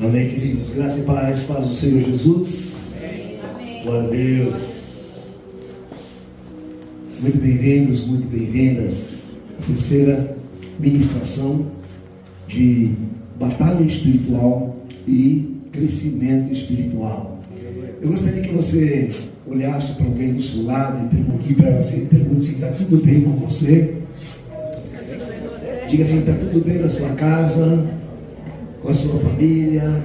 Amém, queridos. Graça e paz do Senhor Jesus. Amém. Glória a Deus. Muito bem-vindos, muito bem-vindas à terceira ministração de batalha espiritual e crescimento espiritual. Eu gostaria que você olhasse para alguém do seu lado e pergunte se está tudo bem com você. Diga assim: está tudo bem na sua casa, com a sua família.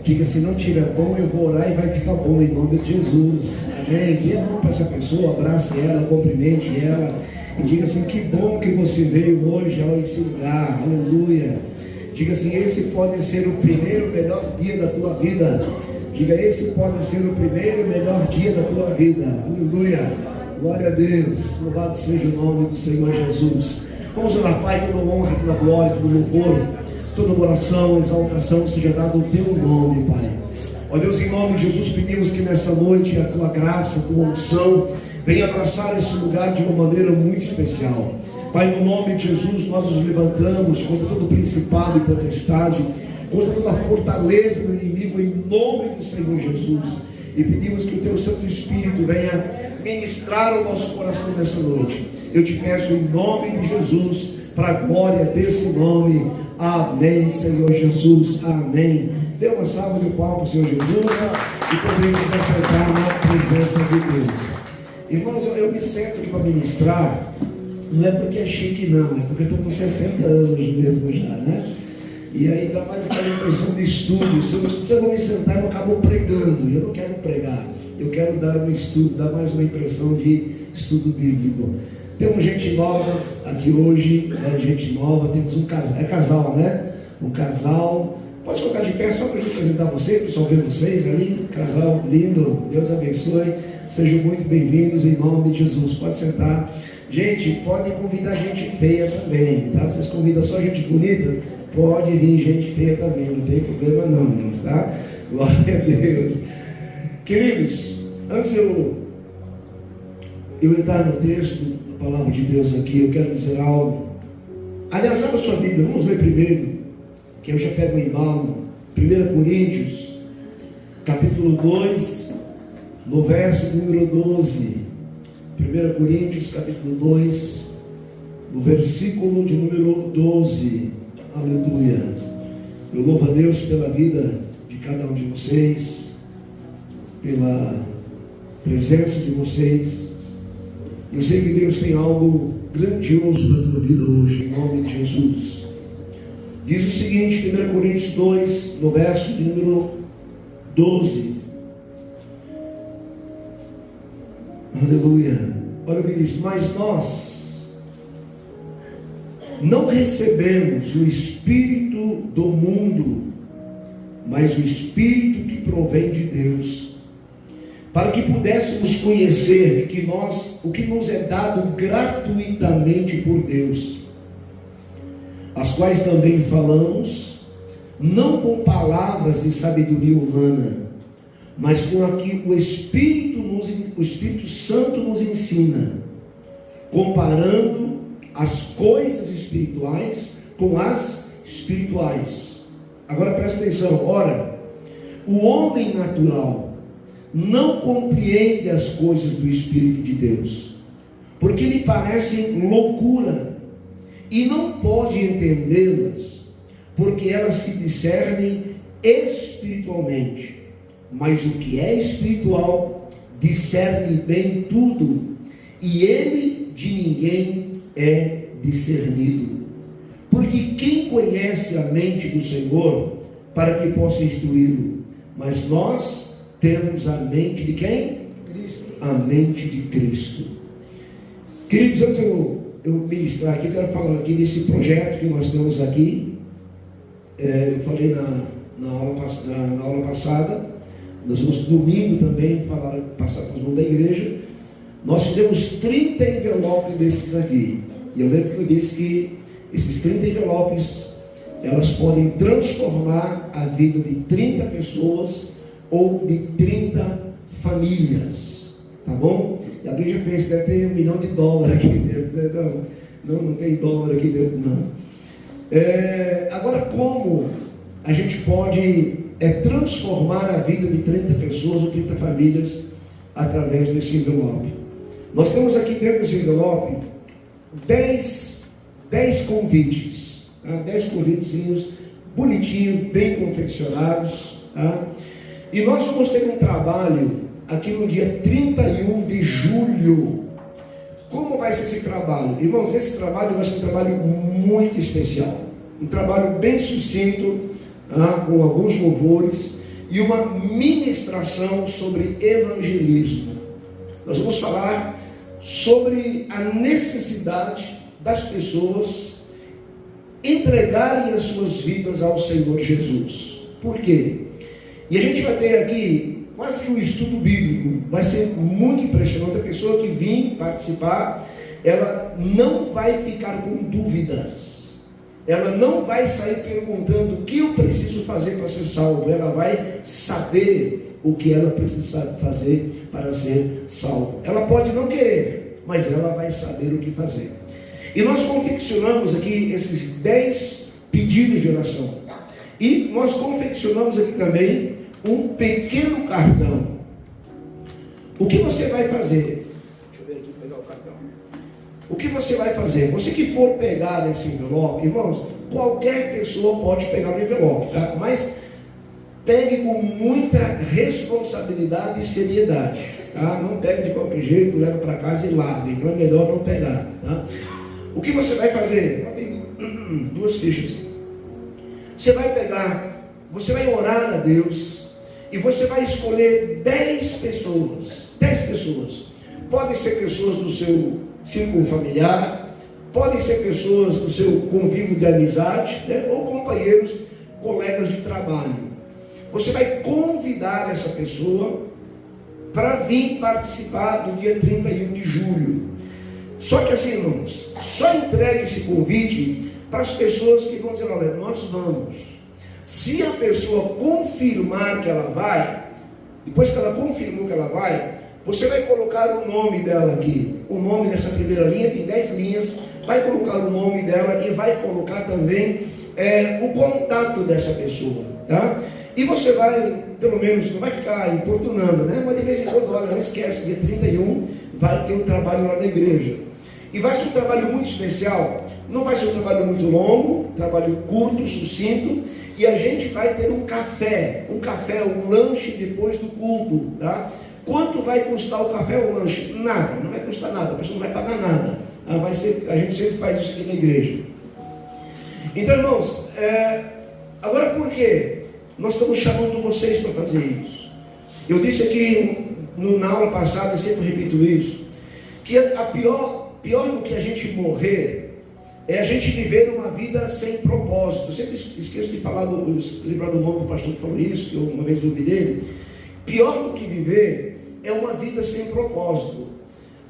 Diga: se não estiver bom, eu vou orar e vai ficar bom em nome de Jesus. Amém? Dê a mão para essa pessoa, abrace ela, cumprimente ela e diga assim: que bom que você veio hoje a esse lugar. Aleluia. Diga assim: esse pode ser o primeiro melhor dia da tua vida. Diga: esse pode ser o primeiro melhor dia da tua vida. Aleluia. Glória a Deus. Louvado seja o nome do Senhor Jesus. Vamos orar. Pai, toda honra, toda glória, todo louvor, toda oração, exaltação seja dado ao teu nome, Pai. Ó Deus, em nome de Jesus, pedimos que nessa noite a tua graça, a tua unção venha abraçar esse lugar de uma maneira muito especial. Pai, no nome de Jesus, nós nos levantamos contra todo principado e potestade, contra toda a fortaleza do inimigo, em nome do Senhor Jesus. E pedimos que o teu Santo Espírito venha ministrar o nosso coração nessa noite. Eu te peço em nome de Jesus, para a glória desse nome. Amém, Senhor Jesus. Amém. Dê uma salva de palmas, Senhor Jesus, e podemos nos assentar na presença de Deus. Irmãos, eu me sento aqui para ministrar, não é porque é chique não, é porque eu estou com 60 anos mesmo já, né? E aí dá mais aquela impressão de estudo. Se eu vou me sentar, eu acabo pregando. Eu não quero pregar, eu quero dar um estudo, dar mais uma impressão de estudo bíblico. Temos gente nova aqui hoje, gente nova, temos um casal, é casal, né? Um casal. Pode colocar de pé só para a gente apresentar você, o pessoal ver vocês ali. Casal lindo, Deus abençoe. Sejam muito bem-vindos em nome de Jesus. Pode sentar. Gente, pode convidar gente feia também, tá? Vocês convidam só gente bonita? Pode vir gente feia também, não tem problema não, irmãos, tá? Glória a Deus. Queridos, antes eu entrar no texto, na palavra de Deus aqui, eu quero dizer algo. Aliás, abra sua Bíblia, vamos ler primeiro, que eu já pego o embalo. 1 Coríntios, capítulo 2, no verso número 12. 1 Coríntios, capítulo 2, no versículo de número 12. Aleluia. Eu louvo a Deus pela vida de cada um de vocês, pela presença de vocês. Eu sei que Deus tem algo grandioso para a tua vida hoje, em nome de Jesus. Diz o seguinte, 1 Coríntios 2, no verso de número 12. Aleluia. Olha o que diz: mas nós não recebemos o Espírito do mundo, mas o Espírito que provém de Deus, para que pudéssemos conhecer o que nos é dado gratuitamente por Deus, as quais também falamos, não com palavras de sabedoria humana, mas com aquilo que o Espírito Santo nos ensina, comparando as coisas espirituais com as espirituais. Agora presta atenção. Ora, o homem natural não compreende as coisas do Espírito de Deus, porque lhe parecem loucura, e não pode entendê-las, porque elas se discernem espiritualmente. Mas o que é espiritual discerne bem tudo, e ele de ninguém é discernido. Porque quem conhece a mente do Senhor para que possa instruí-lo? Mas nós temos a mente de quem? Cristo. A mente de Cristo. Queridos, antes eu ministrar aqui, eu quero falar aqui desse projeto que nós temos aqui. Eu falei na aula passada. Nós vamos domingo também passar para os irmãos da igreja. Nós fizemos 30 envelopes desses aqui. E eu lembro que eu disse que esses 30 envelopes, elas podem transformar a vida de 30 pessoas ou de 30 famílias. Tá bom? E alguém já pensa, deve ter $1 milhão aqui dentro. Não tem dólar aqui dentro, não. Agora, como a gente pode transformar a vida de 30 pessoas ou 30 famílias através desse envelope. Nós temos aqui dentro desse envelope 10 convites, tá? 10 convitezinhos bonitinhos, bem confeccionados, tá? E nós vamos ter um trabalho aqui no dia 31 de julho. Como vai ser esse trabalho? Irmãos, esse trabalho vai ser um trabalho muito especial, um trabalho bem sucinto, com alguns louvores e uma ministração sobre evangelismo. Nós vamos falar sobre a necessidade das pessoas entregarem as suas vidas ao Senhor Jesus. Por quê? E a gente vai ter aqui quase que um estudo bíblico, vai ser muito impressionante. A pessoa que vir participar, ela não vai ficar com dúvidas, ela não vai sair perguntando o que eu preciso fazer para ser salvo, ela vai saber o que ela precisa fazer para ser salvo. Ela pode não querer, mas ela vai saber o que fazer. E nós confeccionamos aqui esses 10 pedidos de oração, e nós confeccionamos aqui também um pequeno cartão. O que você vai fazer? Deixa eu ver aqui, pegar o cartão. O que você vai fazer? Você que for pegar esse envelope, irmãos, qualquer pessoa pode pegar o envelope, tá? Mas pegue com muita responsabilidade e seriedade, tá? Não pegue de qualquer jeito, leva para casa e lave. Então é melhor não pegar, tá? O que você vai fazer? Tem 2 fichas. Você vai pegar, você vai orar a Deus, e você vai escolher 10 pessoas. 10 pessoas. Podem ser pessoas do seu círculo familiar, podem ser pessoas do seu convívio de amizade, né? Ou companheiros, colegas de trabalho. Você vai convidar essa pessoa para vir participar do dia 31 de julho. Só que assim, irmãos, só entregue esse convite para as pessoas que vão dizer: olha, nós vamos. Se a pessoa confirmar que ela vai, depois que ela confirmou que ela vai, você vai colocar o nome dela aqui. O nome dessa primeira linha tem 10 linhas, vai colocar o nome dela e vai colocar também o contato dessa pessoa, tá? E você vai, pelo menos, não vai ficar importunando, né? Mas de vez em quando, olha, não esquece, dia 31 vai ter um trabalho lá na igreja. E vai ser um trabalho muito especial, não vai ser um trabalho muito longo, um trabalho curto, sucinto. E a gente vai ter um café, um lanche depois do culto, tá? Quanto vai custar o café ou o lanche? Nada, não vai custar nada, a pessoa não vai pagar nada. A gente sempre faz isso aqui na igreja. Então, irmãos, agora por quê? Nós estamos chamando vocês para fazer isso. Eu disse aqui na aula passada, e sempre repito isso, que a pior do que a gente morrer é a gente viver uma vida sem propósito. Eu sempre esqueço de lembrar do nome do pastor que falou isso, que eu uma vez ouvi dele. Pior do que viver é uma vida sem propósito.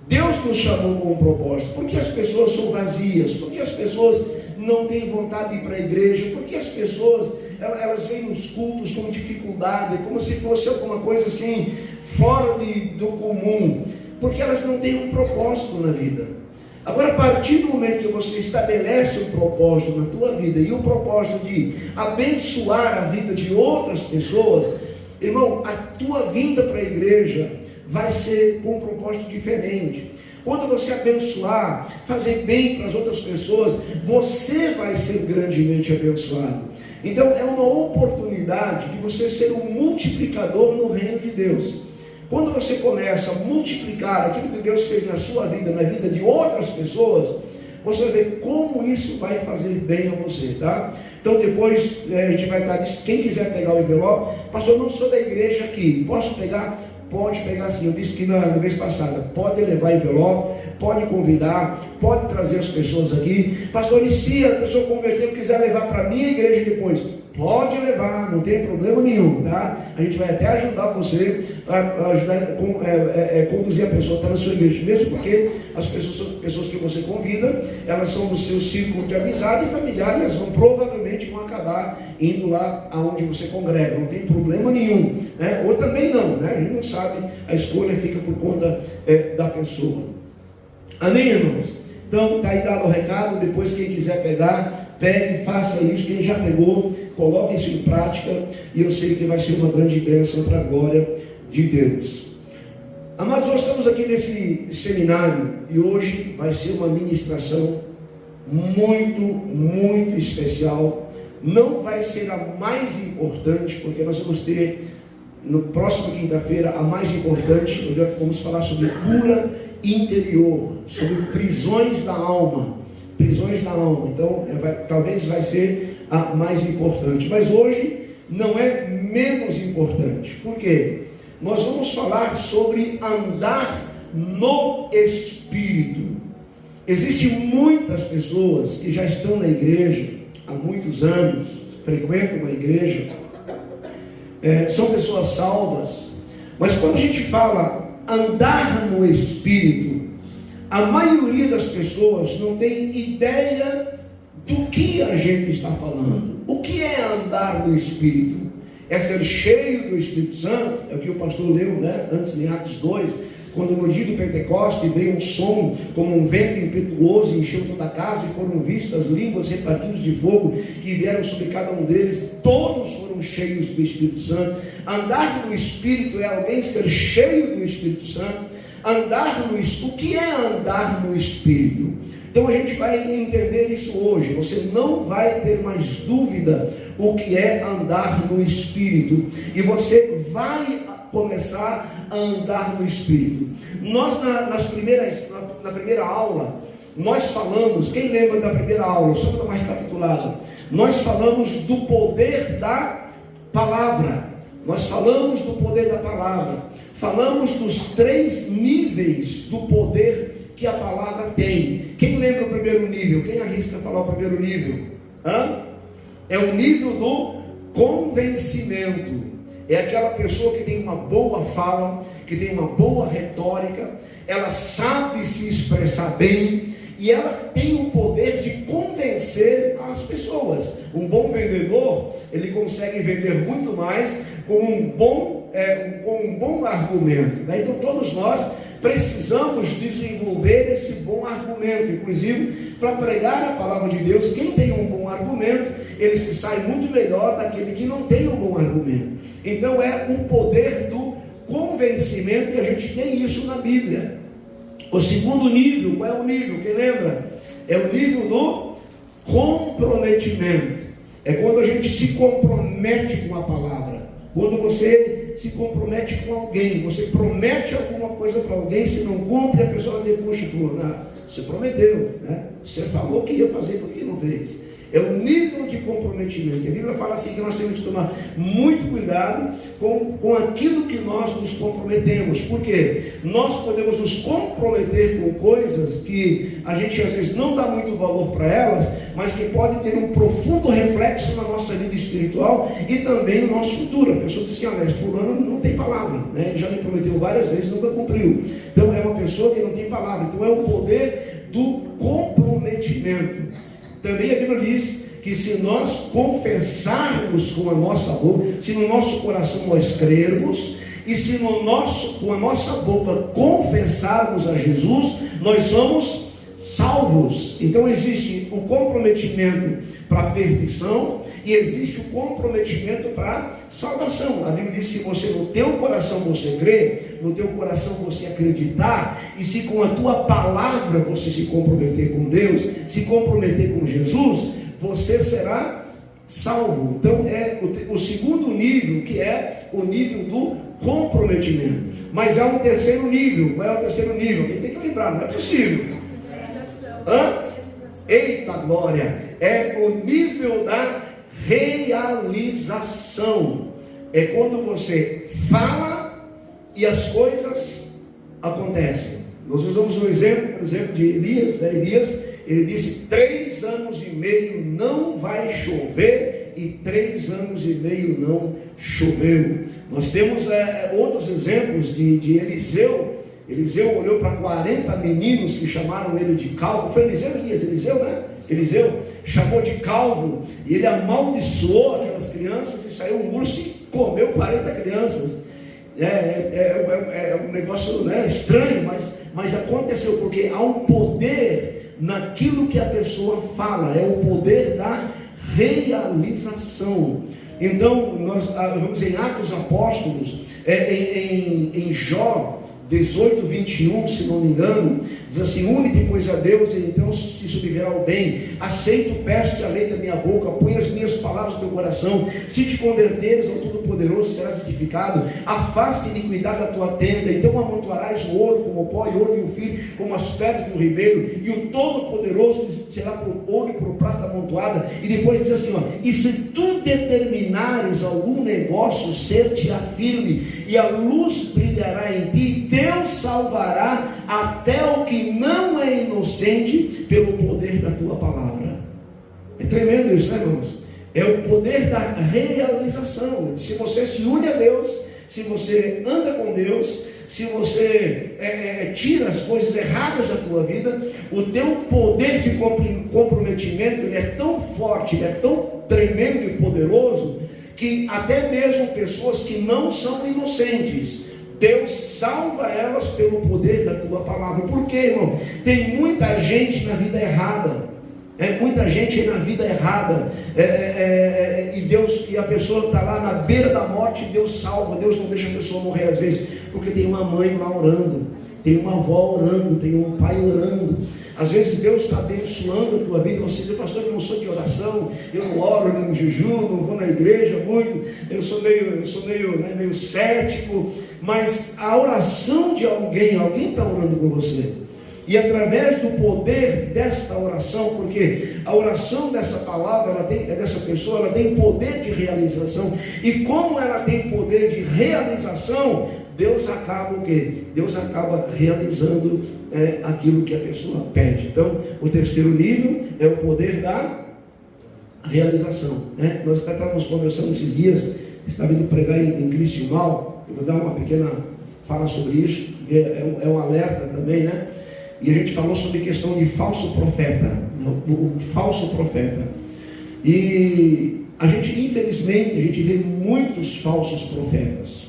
Deus nos chamou com um propósito. Por que as pessoas são vazias? Por que as pessoas não têm vontade de ir para a igreja? Por que as pessoas elas vêm nos cultos com dificuldade, como se fosse alguma coisa assim, fora do comum? Porque elas não têm um propósito na vida. Agora, a partir do momento que você estabelece um propósito na tua vida, e o propósito de abençoar a vida de outras pessoas, irmão, a tua vinda para a igreja vai ser com um propósito diferente. Quando você abençoar, fazer bem para as outras pessoas, você vai ser grandemente abençoado. Então é uma oportunidade de você ser um multiplicador no reino de Deus. Quando você começa a multiplicar aquilo que Deus fez na sua vida, na vida de outras pessoas, você vai ver como isso vai fazer bem a você, tá? Então depois a gente vai estar, quem quiser pegar o envelope, pastor, não sou da igreja aqui, posso pegar? Pode pegar sim, eu disse que na vez passada, pode levar envelope, pode convidar, pode trazer as pessoas aqui. Pastor, e se a pessoa converter e quiser levar para a minha igreja depois? Pode levar, não tem problema nenhum, tá? A gente vai até ajudar você a ajudar a conduzir a pessoa até na sua igreja, mesmo porque as pessoas que você convida, elas são do seu círculo de amizade e familiar, elas provavelmente vão acabar indo lá aonde você congrega, não tem problema nenhum, né? Ou também não, né? A gente não sabe, a escolha fica por conta da pessoa. Amém, irmãos? Então, está aí dado o recado. Depois quem quiser pegar, pegue, faça isso. Quem já pegou, coloque isso em prática, e eu sei que vai ser uma grande bênção para a glória de Deus. Amados, nós estamos aqui nesse seminário, e hoje vai ser uma ministração muito especial. Não vai ser a mais importante, porque nós vamos ter no próximo quinta-feira a mais importante, onde vamos falar sobre cura interior, sobre prisões da alma. Prisões da alma. Então, talvez vai ser a mais importante. Mas hoje não é menos importante. Por quê? Nós vamos falar sobre andar no Espírito. Existem muitas pessoas que já estão na igreja há muitos anos, frequentam a igreja, são pessoas salvas, mas quando a gente fala andar no Espírito, a maioria das pessoas não tem ideia do que a gente está falando. O que é andar no Espírito? É ser cheio do Espírito Santo? É o que o pastor leu, né? Antes em Atos 2, quando no dia do Pentecoste veio um som como um vento impetuoso e encheu toda a casa, e foram vistas línguas repartidas de fogo que vieram sobre cada um deles. Todos foram cheios do Espírito Santo. Andar no Espírito é alguém ser cheio do Espírito Santo. Andar no Espírito. O que é andar no Espírito? Então a gente vai entender isso hoje. Você não vai ter mais dúvida o que é andar no Espírito, e você vai começar a andar no Espírito. Nós na primeira aula nós falamos, quem lembra da primeira aula, só para dar uma recapitulada, nós falamos do poder da palavra. Nós falamos do poder da palavra, falamos dos 3 níveis do poder que a palavra tem. Quem lembra o primeiro nível? Quem arrisca falar o primeiro nível? É o nível do convencimento. É aquela pessoa que tem uma boa fala, que tem uma boa retórica, ela sabe se expressar bem, e ela tem o poder de convencer as pessoas. Um bom vendedor, ele consegue vender muito mais com um bom argumento, né? Então todos nós precisamos desenvolver esse bom argumento. Inclusive, para pregar a palavra de Deus, quem tem um bom argumento, ele se sai muito melhor daquele que não tem um bom argumento. Então é o poder do convencimento, e a gente tem isso na Bíblia. O segundo nível, qual é o nível? Quem lembra? É o nível do comprometimento. É quando a gente se compromete com a palavra. Quando você se compromete com alguém, você promete alguma coisa para alguém, se não cumpre, a pessoa vai dizer: puxa, fulano, você prometeu, né? Você falou que ia fazer, por que não fez? É o nível de comprometimento. A Bíblia fala assim que nós temos que tomar muito cuidado com aquilo que nós nos comprometemos. Porque nós podemos nos comprometer com coisas que a gente às vezes não dá muito valor para elas, mas que podem ter um profundo reflexo na nossa vida espiritual e também no nosso futuro. A pessoa diz assim: olha, fulano não tem palavra, né? Ele já me prometeu várias vezes, nunca cumpriu. Então é uma pessoa que não tem palavra. Então é o poder do comprometimento. Também a Bíblia diz que se nós confessarmos com a nossa boca, se no nosso coração nós crermos, e se com a nossa boca confessarmos a Jesus, nós somos salvos. Então existe o comprometimento para a perdição e existe o comprometimento para a salvação. A Bíblia diz: se você no teu coração você crê, no teu coração você acreditar, e se com a tua palavra você se comprometer com Deus, se comprometer com Jesus, você será salvo. Então é o segundo nível, que é o nível do comprometimento. Mas há um terceiro nível. Qual é o terceiro nível? Quem tem que lembrar? Não é possível. Eita glória! É o nível da realização. É quando você fala e as coisas acontecem. Nós usamos um exemplo, por exemplo, de Elias, né? Elias, ele disse: 3 anos e meio não vai chover, e 3 anos e meio não choveu. Nós temos outros exemplos de Eliseu. Eliseu olhou para 40 meninos que chamaram ele de calvo. Foi Eliseu, Elias? Eliseu, né? Eliseu chamou de calvo, e ele amaldiçoou aquelas crianças, e saiu um urso e comeu 40 crianças. É um negócio, né, estranho, mas aconteceu, porque há um poder naquilo que a pessoa fala. É o poder da realização. Então, nós vamos em Atos Apóstolos, em Jó 18, 21, se não me engano, diz assim: une-te, pois, a Deus, e então te subvirá o bem. Aceito, peço-te a lei da minha boca, põe as minhas palavras no teu coração. Se te converteres ao Todo-Poderoso, serás edificado. Afaste a iniquidade da tua tenda, então amontoarás o ouro como o pó, e ouro e o fio como as pedras do ribeiro, e o Todo-Poderoso será por ouro e por prata amontoada. E depois diz assim, e se tu determinares algum negócio, ser-te-á firme, e a luz brilhará em ti. Deus salvará até o que não é inocente pelo poder da tua palavra. É tremendo isso, né, irmãos? É o poder da realização. Se você se une a Deus, se você anda com Deus, se você tira as coisas erradas da tua vida, o teu poder de comprometimento, ele é tão forte, ele é tão tremendo e poderoso, que até mesmo pessoas que não são inocentes, Deus salva elas pelo poder da tua palavra. Por quê, irmão? Tem muita gente na vida errada. Muita gente na vida errada. E a pessoa está lá na beira da morte, e Deus salva. Deus não deixa a pessoa morrer às vezes, porque tem uma mãe lá orando, tem uma avó orando, tem um pai orando. Às vezes Deus está abençoando a tua vida. Você diz: pastor, eu não sou de oração, eu não oro, não jejuo, não vou na igreja muito, eu sou meio cético. Mas a oração de alguém está orando com você. E através do poder desta oração, porque a oração dessa palavra, dessa pessoa, ela tem poder de realização. E como ela tem poder de realização, Deus acaba o quê? Deus acaba realizando aquilo que a pessoa pede. Então, o terceiro nível é o poder da realização. Nós estávamos conversando esses dias, estava indo pregar em Criciúmal. Eu vou dar uma pequena fala sobre isso, é um alerta também, né? E a gente falou sobre questão de falso profeta, o falso profeta. E a gente, infelizmente, vê muitos falsos profetas.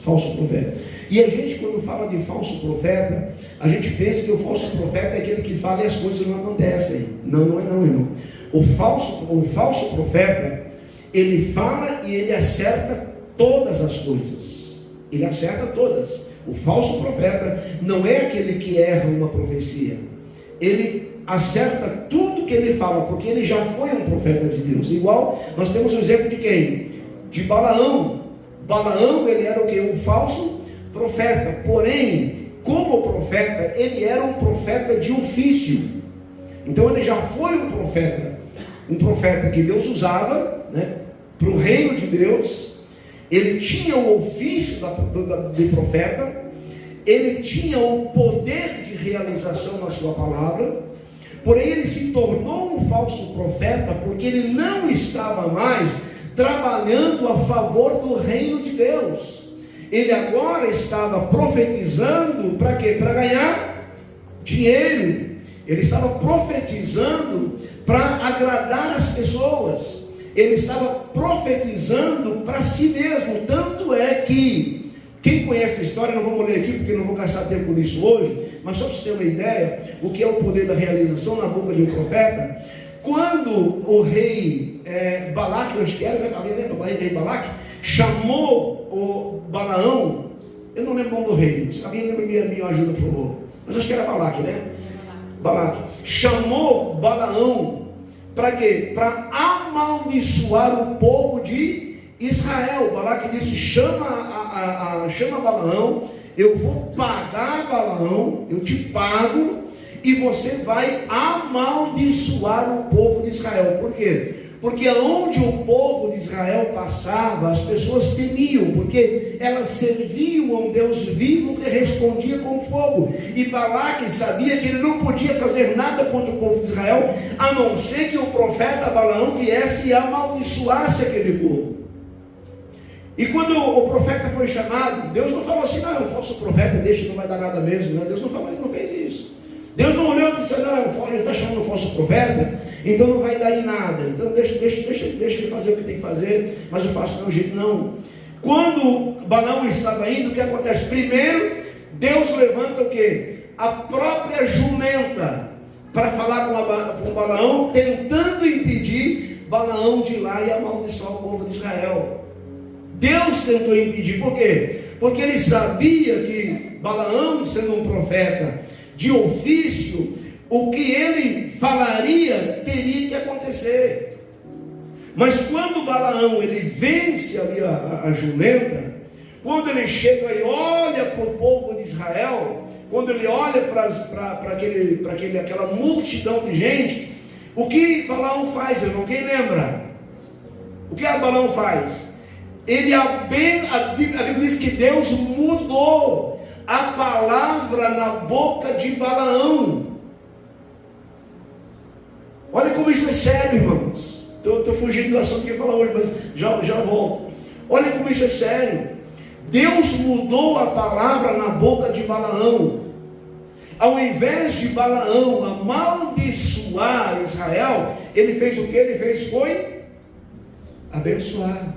E a gente, quando fala de falso profeta, a gente pensa que o falso profeta é aquele que fala e as coisas não acontecem. Não é não, irmão. O falso profeta, ele fala e ele acerta todas as coisas. Ele acerta todas. O falso profeta não é aquele que erra uma profecia. Ele acerta tudo que ele fala, porque ele já foi um profeta de Deus. Igual, nós temos o exemplo de quem? De Balaão. Balaão, ele era o quê? Um falso profeta. Porém, como profeta, ele era um profeta de ofício. Então ele já foi um profeta que Deus usava, né, para o reino de Deus. Ele tinha o ofício de profeta, ele tinha o poder de realização na sua palavra, porém ele se tornou um falso profeta porque ele não estava mais trabalhando a favor do reino de Deus. Ele agora estava profetizando para quê? Para ganhar dinheiro. Ele estava profetizando para agradar as pessoas. Ele estava profetizando para si mesmo. Tanto é que, quem conhece a história, não vamos ler aqui porque não vou gastar tempo nisso hoje, mas só para você ter uma ideia, o que é o poder da realização na boca de um profeta. Quando o rei Balaque, eu acho que era, alguém lembra? O rei Balaque chamou o Balaão, eu não lembro o nome do rei, se alguém lembra, me ajuda, por favor, mas acho que era Balaque, né? Balaque chamou Balaão para quê? Para amaldiçoar o povo de Israel. Balaque disse: chama Balaão, eu vou pagar Balaão, eu te pago, e você vai amaldiçoar o povo de Israel. Por quê? Porque onde o povo de Israel passava, as pessoas temiam, porque elas serviam a um Deus vivo que respondia com fogo. E Balaque sabia que ele não podia fazer nada contra o povo de Israel, a não ser que o profeta Balaão viesse e amaldiçoasse aquele povo. E quando o profeta foi chamado, Deus não falou assim: não, é um falso profeta, deixa, não vai dar nada mesmo. Não, Deus não falou, ele não fez isso. Deus não olhou e disse: não, ele está chamando um falso profeta, então não vai dar em nada, então deixa ele fazer o que tem que fazer, mas eu faço do meu jeito. Não. Quando Balaão estava indo, o que acontece? Primeiro, Deus levanta o quê? A própria jumenta para falar com Balaão, tentando impedir Balaão de ir lá e amaldiçoar o povo de Israel. Deus tentou impedir, por quê? Porque ele sabia que Balaão, sendo um profeta de ofício, o que ele falaria teria que acontecer. Mas quando Balaão ele vence ali a jumenta, quando ele chega e olha para o povo de Israel, quando ele olha para aquela multidão de gente, o que Balaão faz, irmão? Quem lembra? O que Balaão faz? A Bíblia diz que Deus mudou a palavra na boca de Balaão. Olha como isso é sério, irmãos. Estou fugindo do assunto que eu ia falar hoje, mas já volto. Olha como isso é sério. Deus mudou a palavra na boca de Balaão. Ao invés de Balaão amaldiçoar Israel, ele fez o que? Ele fez foi abençoar.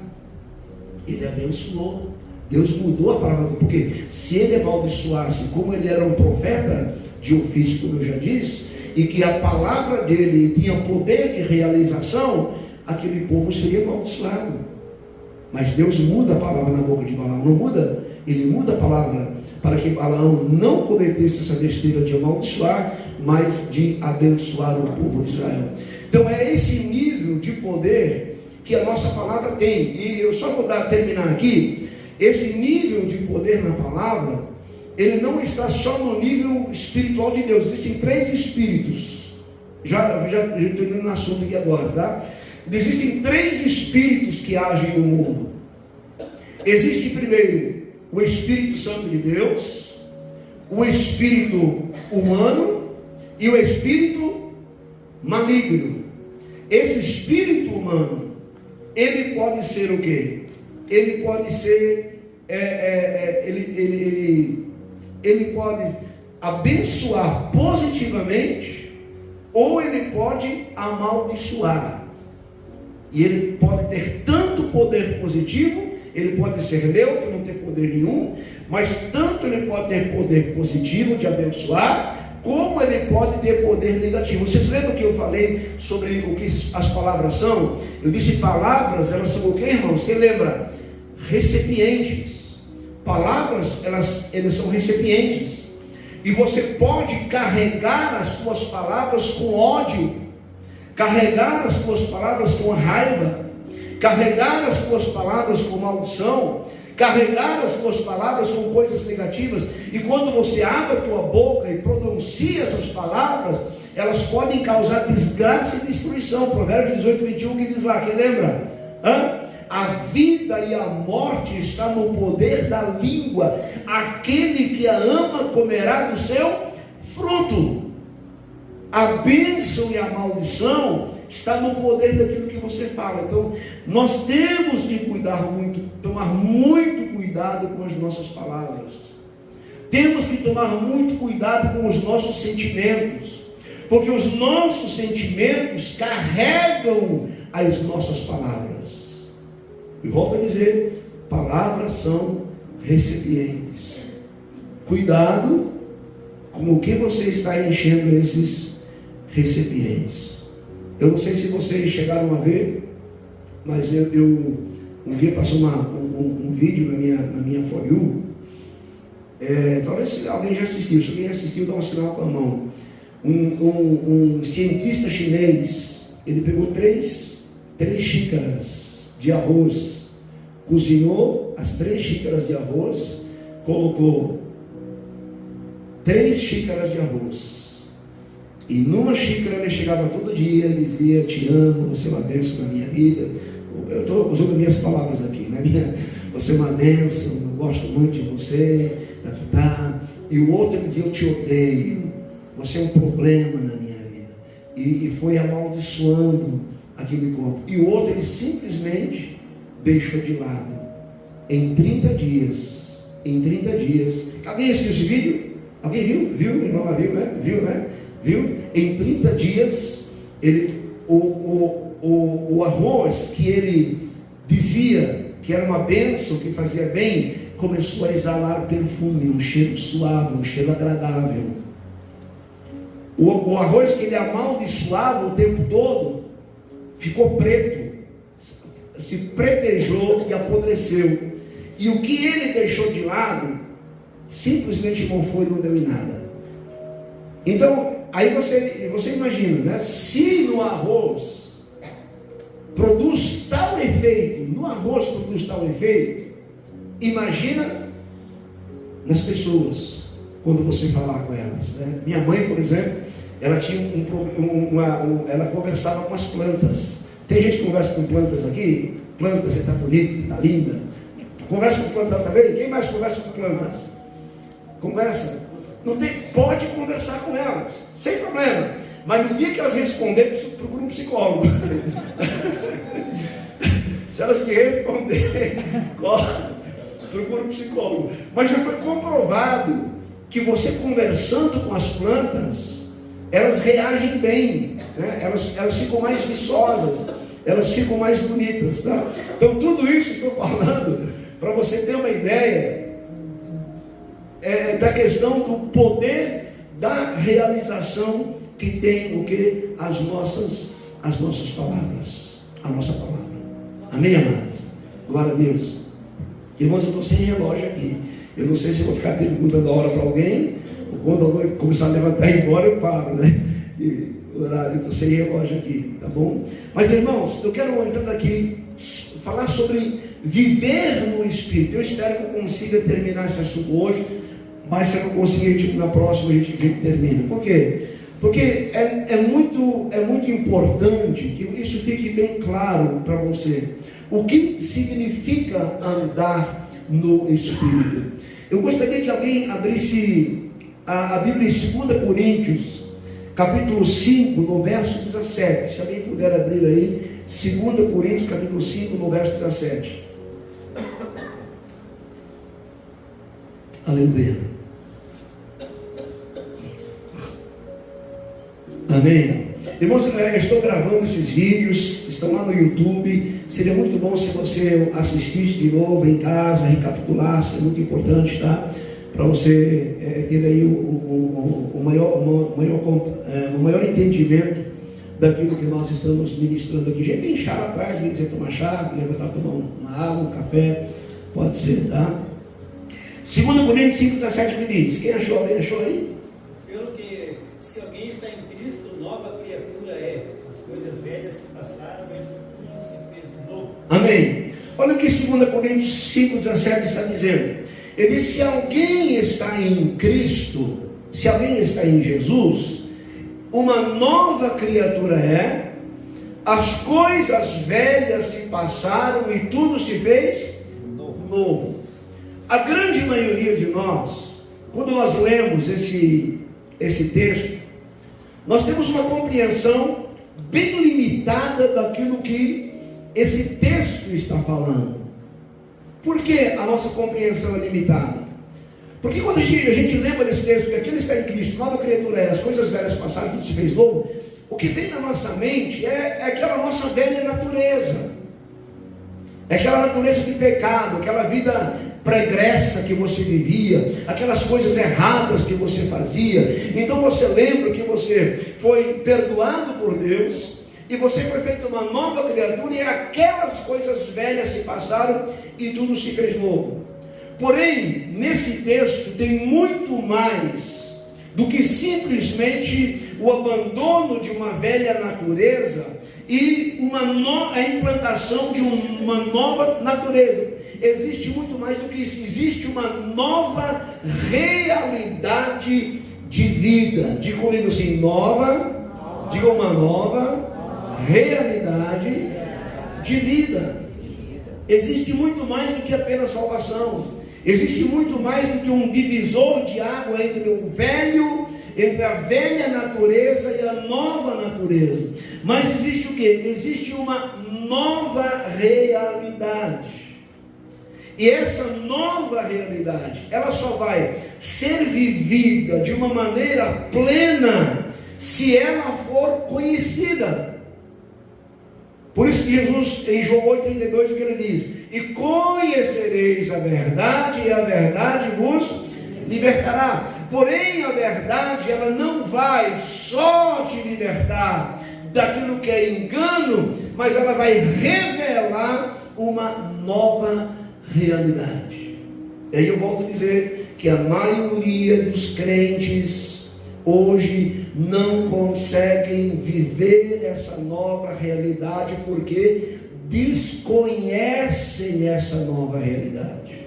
Ele abençoou. Deus mudou a palavra, porque se ele amaldiçoasse, como ele era um profeta de ofício, como eu já disse, e que a palavra dele tinha poder de realização, aquele povo seria amaldiçoado. Mas Deus muda a palavra na boca de Balaão, não muda? Ele muda a palavra para que Balaão não cometesse essa besteira de amaldiçoar, mas de abençoar o povo de Israel. Então é esse nível de poder que a nossa palavra tem. E eu só vou terminar aqui. Esse nível de poder na palavra, ele não está só no nível espiritual de Deus. Existem 3 espíritos. Já estou indo no assunto aqui agora, tá? Existem 3 espíritos que agem no mundo. Existe primeiro o Espírito Santo de Deus, o espírito humano e o espírito maligno. Esse espírito humano, ele pode ser o quê? Ele pode ser, ele pode abençoar positivamente, ou ele pode amaldiçoar. E ele pode ter tanto poder positivo, ele pode ser neutro, não ter poder nenhum, mas tanto ele pode ter poder positivo de abençoar, como ele pode ter poder negativo. Vocês lembram que eu falei sobre o que as palavras são? Eu disse palavras, elas são o que, irmãos? Quem lembra? Recipientes. Palavras, eles são recipientes. E você pode carregar as suas palavras com ódio, carregar as suas palavras com raiva, carregar as tuas palavras com maldição, carregar as tuas palavras com coisas negativas, e quando você abre a tua boca e pronuncia essas palavras, elas podem causar desgraça e destruição. Provérbios 18, 21, que diz lá, quem lembra? A vida e a morte está no poder da língua, aquele que a ama comerá do seu fruto. A bênção e a maldição está no poder daquilo que você fala. Então, nós temos de cuidar muito, tomar muito cuidado com as nossas palavras. Temos que tomar muito cuidado com os nossos sentimentos, porque os nossos sentimentos carregam as nossas palavras. E volto a dizer, palavras são recipientes. Cuidado com o que você está enchendo esses recipientes. Eu não sei se vocês chegaram a ver, mas eu um dia passou um vídeo na minha For You. Talvez alguém já assistiu. Se alguém assistiu, dá um sinal com a mão. Um cientista chinês, ele pegou três xícaras de arroz, cozinhou as 3 xícaras de arroz, colocou 3 xícaras de arroz. E numa xícara ele chegava todo dia e dizia: te amo, você é uma bênção na minha vida. Eu estou usando minhas palavras aqui, né? Você é uma bênção, eu gosto muito de você. E o outro ele dizia: eu te odeio, você é um problema na minha vida. E foi amaldiçoando aquele corpo. E o outro ele simplesmente deixou de lado. Em 30 dias. Alguém assistiu esse vídeo? Alguém viu? Viu? Irmão, viu, né? Viu, né? Viu? Em 30 dias, o arroz que ele dizia que era uma bênção, que fazia bem, começou a exalar perfume, um cheiro suave, um cheiro agradável. O arroz que ele amaldiçoava o tempo todo, ficou preto, se pretejou e apodreceu. E o que ele deixou de lado, simplesmente mofou e não deu em nada. Então, aí você imagina, né? Se no arroz produz tal efeito, imagina nas pessoas, quando você falar com elas, né? Minha mãe, por exemplo, ela tinha ela conversava com as plantas. Tem gente que conversa com plantas aqui? Planta, você está bonita, está linda. Conversa com planta também? Quem mais conversa com plantas? Conversa? Não tem, pode conversar com elas, sem problema. Mas no dia que elas responderem, procura um psicólogo. Se elas te responderem, procura um psicólogo. Mas já foi comprovado que você conversando com as plantas, elas reagem bem, né? Elas ficam mais viçosas, elas ficam mais bonitas, tá? Então tudo isso estou falando para você ter uma ideia da questão do poder da realização que tem o que? As nossas palavras, a nossa palavra. Amém, amados? Glória a Deus. Irmãos, eu estou sem relógio aqui. Eu não sei se eu vou ficar perguntando a hora para alguém, ou quando eu começar a levantar e ir embora, eu paro, né? E o horário, eu estou sem relógio aqui, tá bom? Mas, irmãos, eu quero entrar aqui, falar sobre viver no Espírito. Eu espero que eu consiga terminar esse assunto hoje, mas se eu não conseguir, na próxima a gente termina. Por quê? Porque é muito importante que isso fique bem claro para você. O que significa andar no Espírito? Eu gostaria que alguém abrisse a Bíblia em 2 Coríntios, capítulo 5, no verso 17. Se alguém puder abrir aí, 2 Coríntios, capítulo 5, no verso 17. Aleluia. Amém. Irmãos, eu estou gravando esses vídeos, estão lá no YouTube. Seria muito bom se você assistisse de novo em casa, recapitulasse, é muito importante, tá? Para você ter aí o maior entendimento daquilo que nós estamos ministrando aqui. Gente, tem chá lá atrás, quem quiser tomar chá, levantar, tomar uma água, um café, pode ser, tá? 2 Coríntios 5, 17 que diz. Quem achou? Alguém achou aí? Pelo que, se alguém está em Cristo, nova criatura é. As coisas velhas se passaram, mas tudo se fez novo. Amém. Olha o que 2 Coríntios 5, 17 está dizendo. Ele diz: se alguém está em Cristo, se alguém está em Jesus, uma nova criatura é. As coisas velhas se passaram e tudo se fez novo. A grande maioria de nós, quando nós lemos esse texto, nós temos uma compreensão bem limitada daquilo que esse texto está falando. Por que a nossa compreensão é limitada? Porque quando a gente lembra desse texto, que aquele está em Cristo, nova criatura é, as coisas velhas passaram, tudo se fez novo, o que vem na nossa mente é aquela nossa velha natureza. É aquela natureza de pecado, aquela vida pregressa que você vivia, aquelas coisas erradas que você fazia. Então você lembra que você foi perdoado por Deus e você foi feito uma nova criatura, e aquelas coisas velhas se passaram e tudo se fez novo. Porém, nesse texto tem muito mais do que simplesmente o abandono de uma velha natureza e a implantação de uma nova natureza. Existe muito mais do que isso. Existe uma nova realidade de vida. Diga comigo assim: nova. Diga uma nova realidade de vida. Existe muito mais do que apenas salvação. Existe muito mais do que um divisor de água entre a velha natureza e a nova natureza. Mas existe o que? Existe uma nova realidade. E essa nova realidade, ela só vai ser vivida de uma maneira plena se ela for conhecida. Por isso que Jesus, em João 8,32, o que ele diz? E conhecereis a verdade, e a verdade vos libertará. Porém, a verdade, ela não vai só te libertar daquilo que é engano, mas ela vai revelar uma nova realidade. E aí eu volto a dizer que a maioria dos crentes hoje não conseguem viver essa nova realidade porque desconhecem essa nova realidade.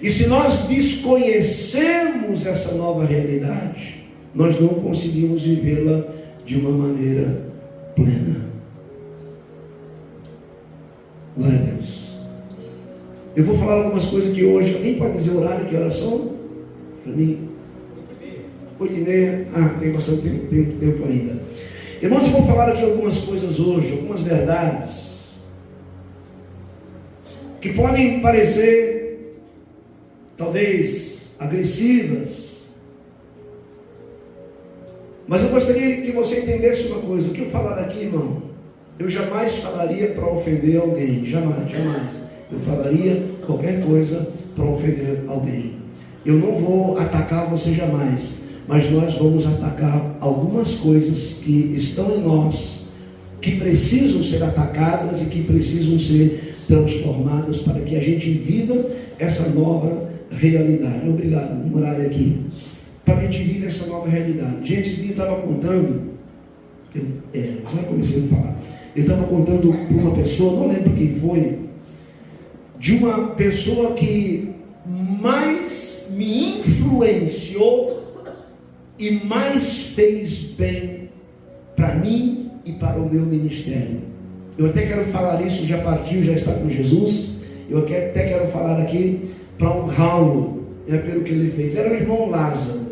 E se nós desconhecemos essa nova realidade, nós não conseguimos vivê-la de uma maneira plena. Glória a Deus. Eu vou falar algumas coisas que hoje, alguém pode dizer o horário de oração? Para mim? 8h30. Tem bastante tempo ainda. Irmãos, eu vou falar aqui algumas coisas hoje, algumas verdades, que podem parecer, talvez, agressivas, mas eu gostaria que você entendesse uma coisa. O que eu falar aqui, irmão, eu jamais falaria para ofender alguém, jamais. Eu falaria qualquer coisa para ofender alguém. Eu não vou atacar você jamais, mas nós vamos atacar algumas coisas que estão em nós, que precisam ser atacadas e que precisam ser transformadas para que a gente viva essa nova realidade. Obrigado, vamos orar aqui. Para a gente viver essa nova realidade. Gente, esse dia eu estava contando, já comecei a falar, eu estava contando para uma pessoa, não lembro quem foi, de uma pessoa que mais me influenciou e mais fez bem para mim e para o meu ministério. Eu até quero falar isso, já partiu, já está com Jesus. Eu até quero falar aqui para honrá-lo, pelo que ele fez. Era o irmão Lázaro.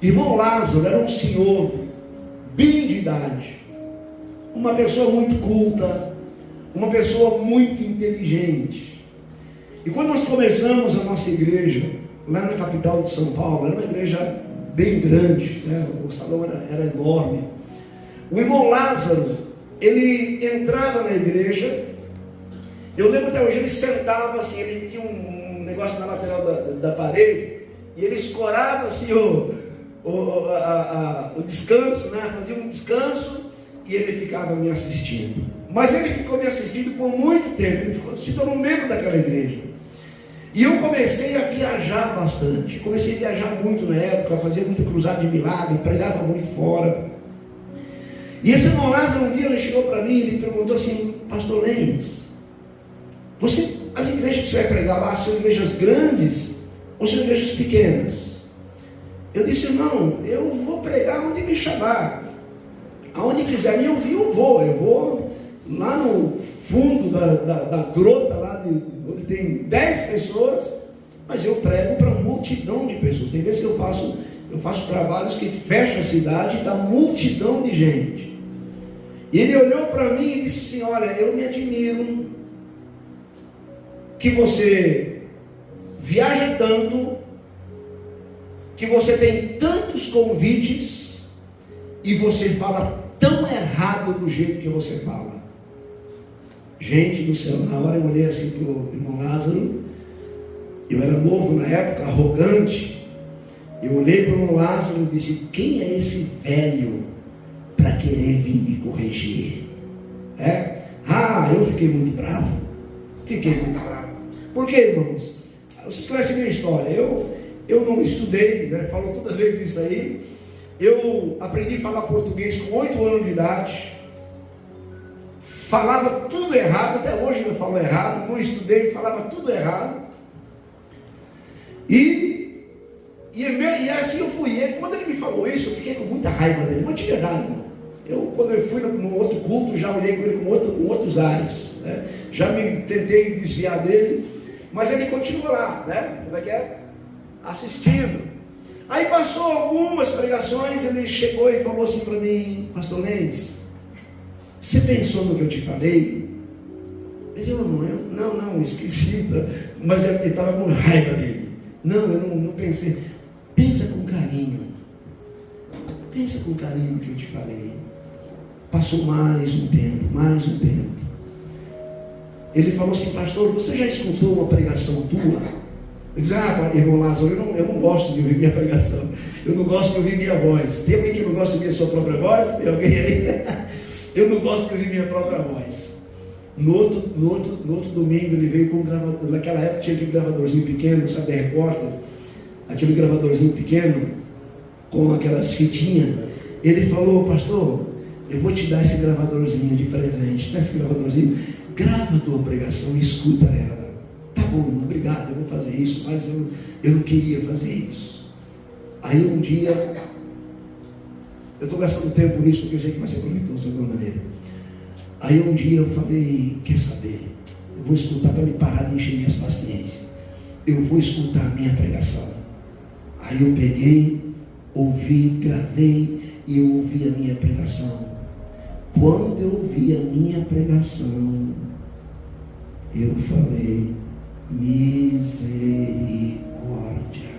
Irmão Lázaro era um senhor bem de idade, uma pessoa muito culta, uma pessoa muito inteligente. E quando nós começamos a nossa igreja, lá na capital de São Paulo, era uma igreja bem grande, né? O salão era enorme. O irmão Lázaro, ele entrava na igreja, eu lembro até hoje, ele sentava assim, ele tinha um negócio na lateral da parede, e ele escorava assim o descanso, né? Fazia um descanso, e ele ficava me assistindo. Mas ele ficou me assistindo por muito tempo, ele se tornou membro daquela igreja. E eu comecei a viajar bastante, comecei a viajar muito na época, fazia muita cruzada de milagre, pregava muito fora. E esse irmão Lázaro, um dia ele chegou para mim e ele perguntou assim: Pastor Lenz, as igrejas que você vai pregar lá são igrejas grandes ou são igrejas pequenas? Eu disse: irmão, eu vou pregar onde me chamar, aonde quiser me ouvir eu vou lá no fundo da grota lá onde tem 10 pessoas, mas eu prego para multidão de pessoas. Tem vezes que eu faço trabalhos que fecham a cidade e dá multidão de gente. E ele olhou para mim e disse assim: olha, eu me admiro que você viaja tanto, que você tem tantos convites e você fala tão errado do jeito que você fala. Gente do céu, na hora eu olhei assim para o irmão Lázaro, eu era novo na época, arrogante. Eu olhei para o irmão Lázaro e disse: quem é esse velho para querer vir me corrigir? Eu fiquei muito bravo. Por quê, irmãos? Vocês conhecem a minha história. Eu não estudei, né? Falou toda vez isso aí. Eu aprendi a falar português com 8 anos de idade. Falava tudo errado, até hoje eu falo errado. Não estudei, falava tudo errado. E assim eu fui. E quando ele me falou isso, eu fiquei com muita raiva dele. Mas de verdade, irmão. Quando eu fui num outro culto, já olhei com ele com outros ares, né? Já me tentei desviar dele, mas ele continua lá, né? Assistindo. Aí passou algumas pregações, ele chegou e falou assim para mim: Pastor Lenz, você pensou no que eu te falei? Eu disse: não, esqueci, mas ele estava com raiva dele. Não, eu não pensei. Pensa com carinho no que eu te falei. Passou mais um tempo. Ele falou assim: pastor, você já escutou uma pregação tua? Eu disse: irmão Lázaro, eu não gosto de ouvir minha pregação, eu não gosto de ouvir minha voz. Tem alguém que não gosta de ouvir a sua própria voz? Tem alguém aí? Eu não gosto de ouvir minha própria voz. No outro domingo ele veio com um gravador. Naquela época tinha aquele gravadorzinho pequeno, sabe, a repórter, aquele gravadorzinho pequeno, com aquelas fitinhas. Ele falou: pastor, eu vou te dar esse gravadorzinho de presente. Dá esse gravadorzinho, grava a tua pregação e escuta ela. Tá bom, irmão, obrigado, eu vou fazer isso, mas eu não queria fazer isso. Aí um dia, eu estou gastando tempo nisso porque eu sei que vai ser proveitoso de alguma maneira. Aí um dia eu falei: quer saber? Eu vou escutar para me parar de encher minhas paciências. Eu vou escutar a minha pregação. Aí eu peguei, ouvi, gravei e eu ouvi a minha pregação. Quando eu ouvi a minha pregação, eu falei: misericórdia.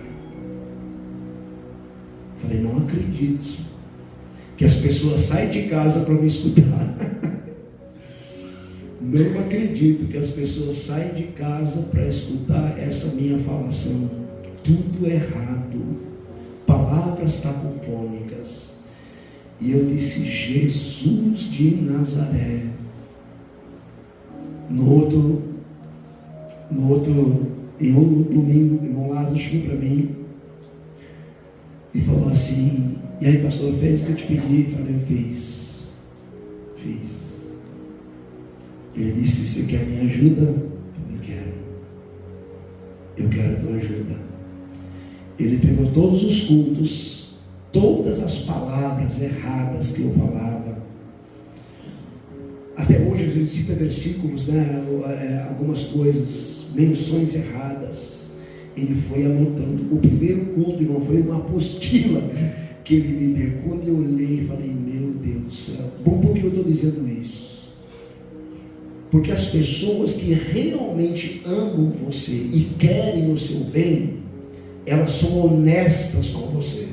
Falei: não acredito que as pessoas saem de casa para me escutar. Não acredito que as pessoas saem de casa para escutar essa minha falação. Tudo errado, palavras cacofônicas. E eu disse: Jesus de Nazaré. Em outro domingo, o irmão Lázaro chegou para mim e falou assim: e aí, pastor, fez o que eu te pedi? Eu falei: eu fiz. Ele disse: você quer minha ajuda? Eu quero. Eu quero a tua ajuda. Ele pegou todos os cultos, todas as palavras erradas que eu falava. Até hoje a gente cita versículos, né? Algumas coisas, menções erradas. Ele foi anotando. O primeiro culto, irmão, foi uma apostila que ele me deu. Quando eu olhei, falei: meu Deus do céu. Bom, por que eu estou dizendo isso? Porque as pessoas que realmente amam você e querem o seu bem, elas são honestas com você.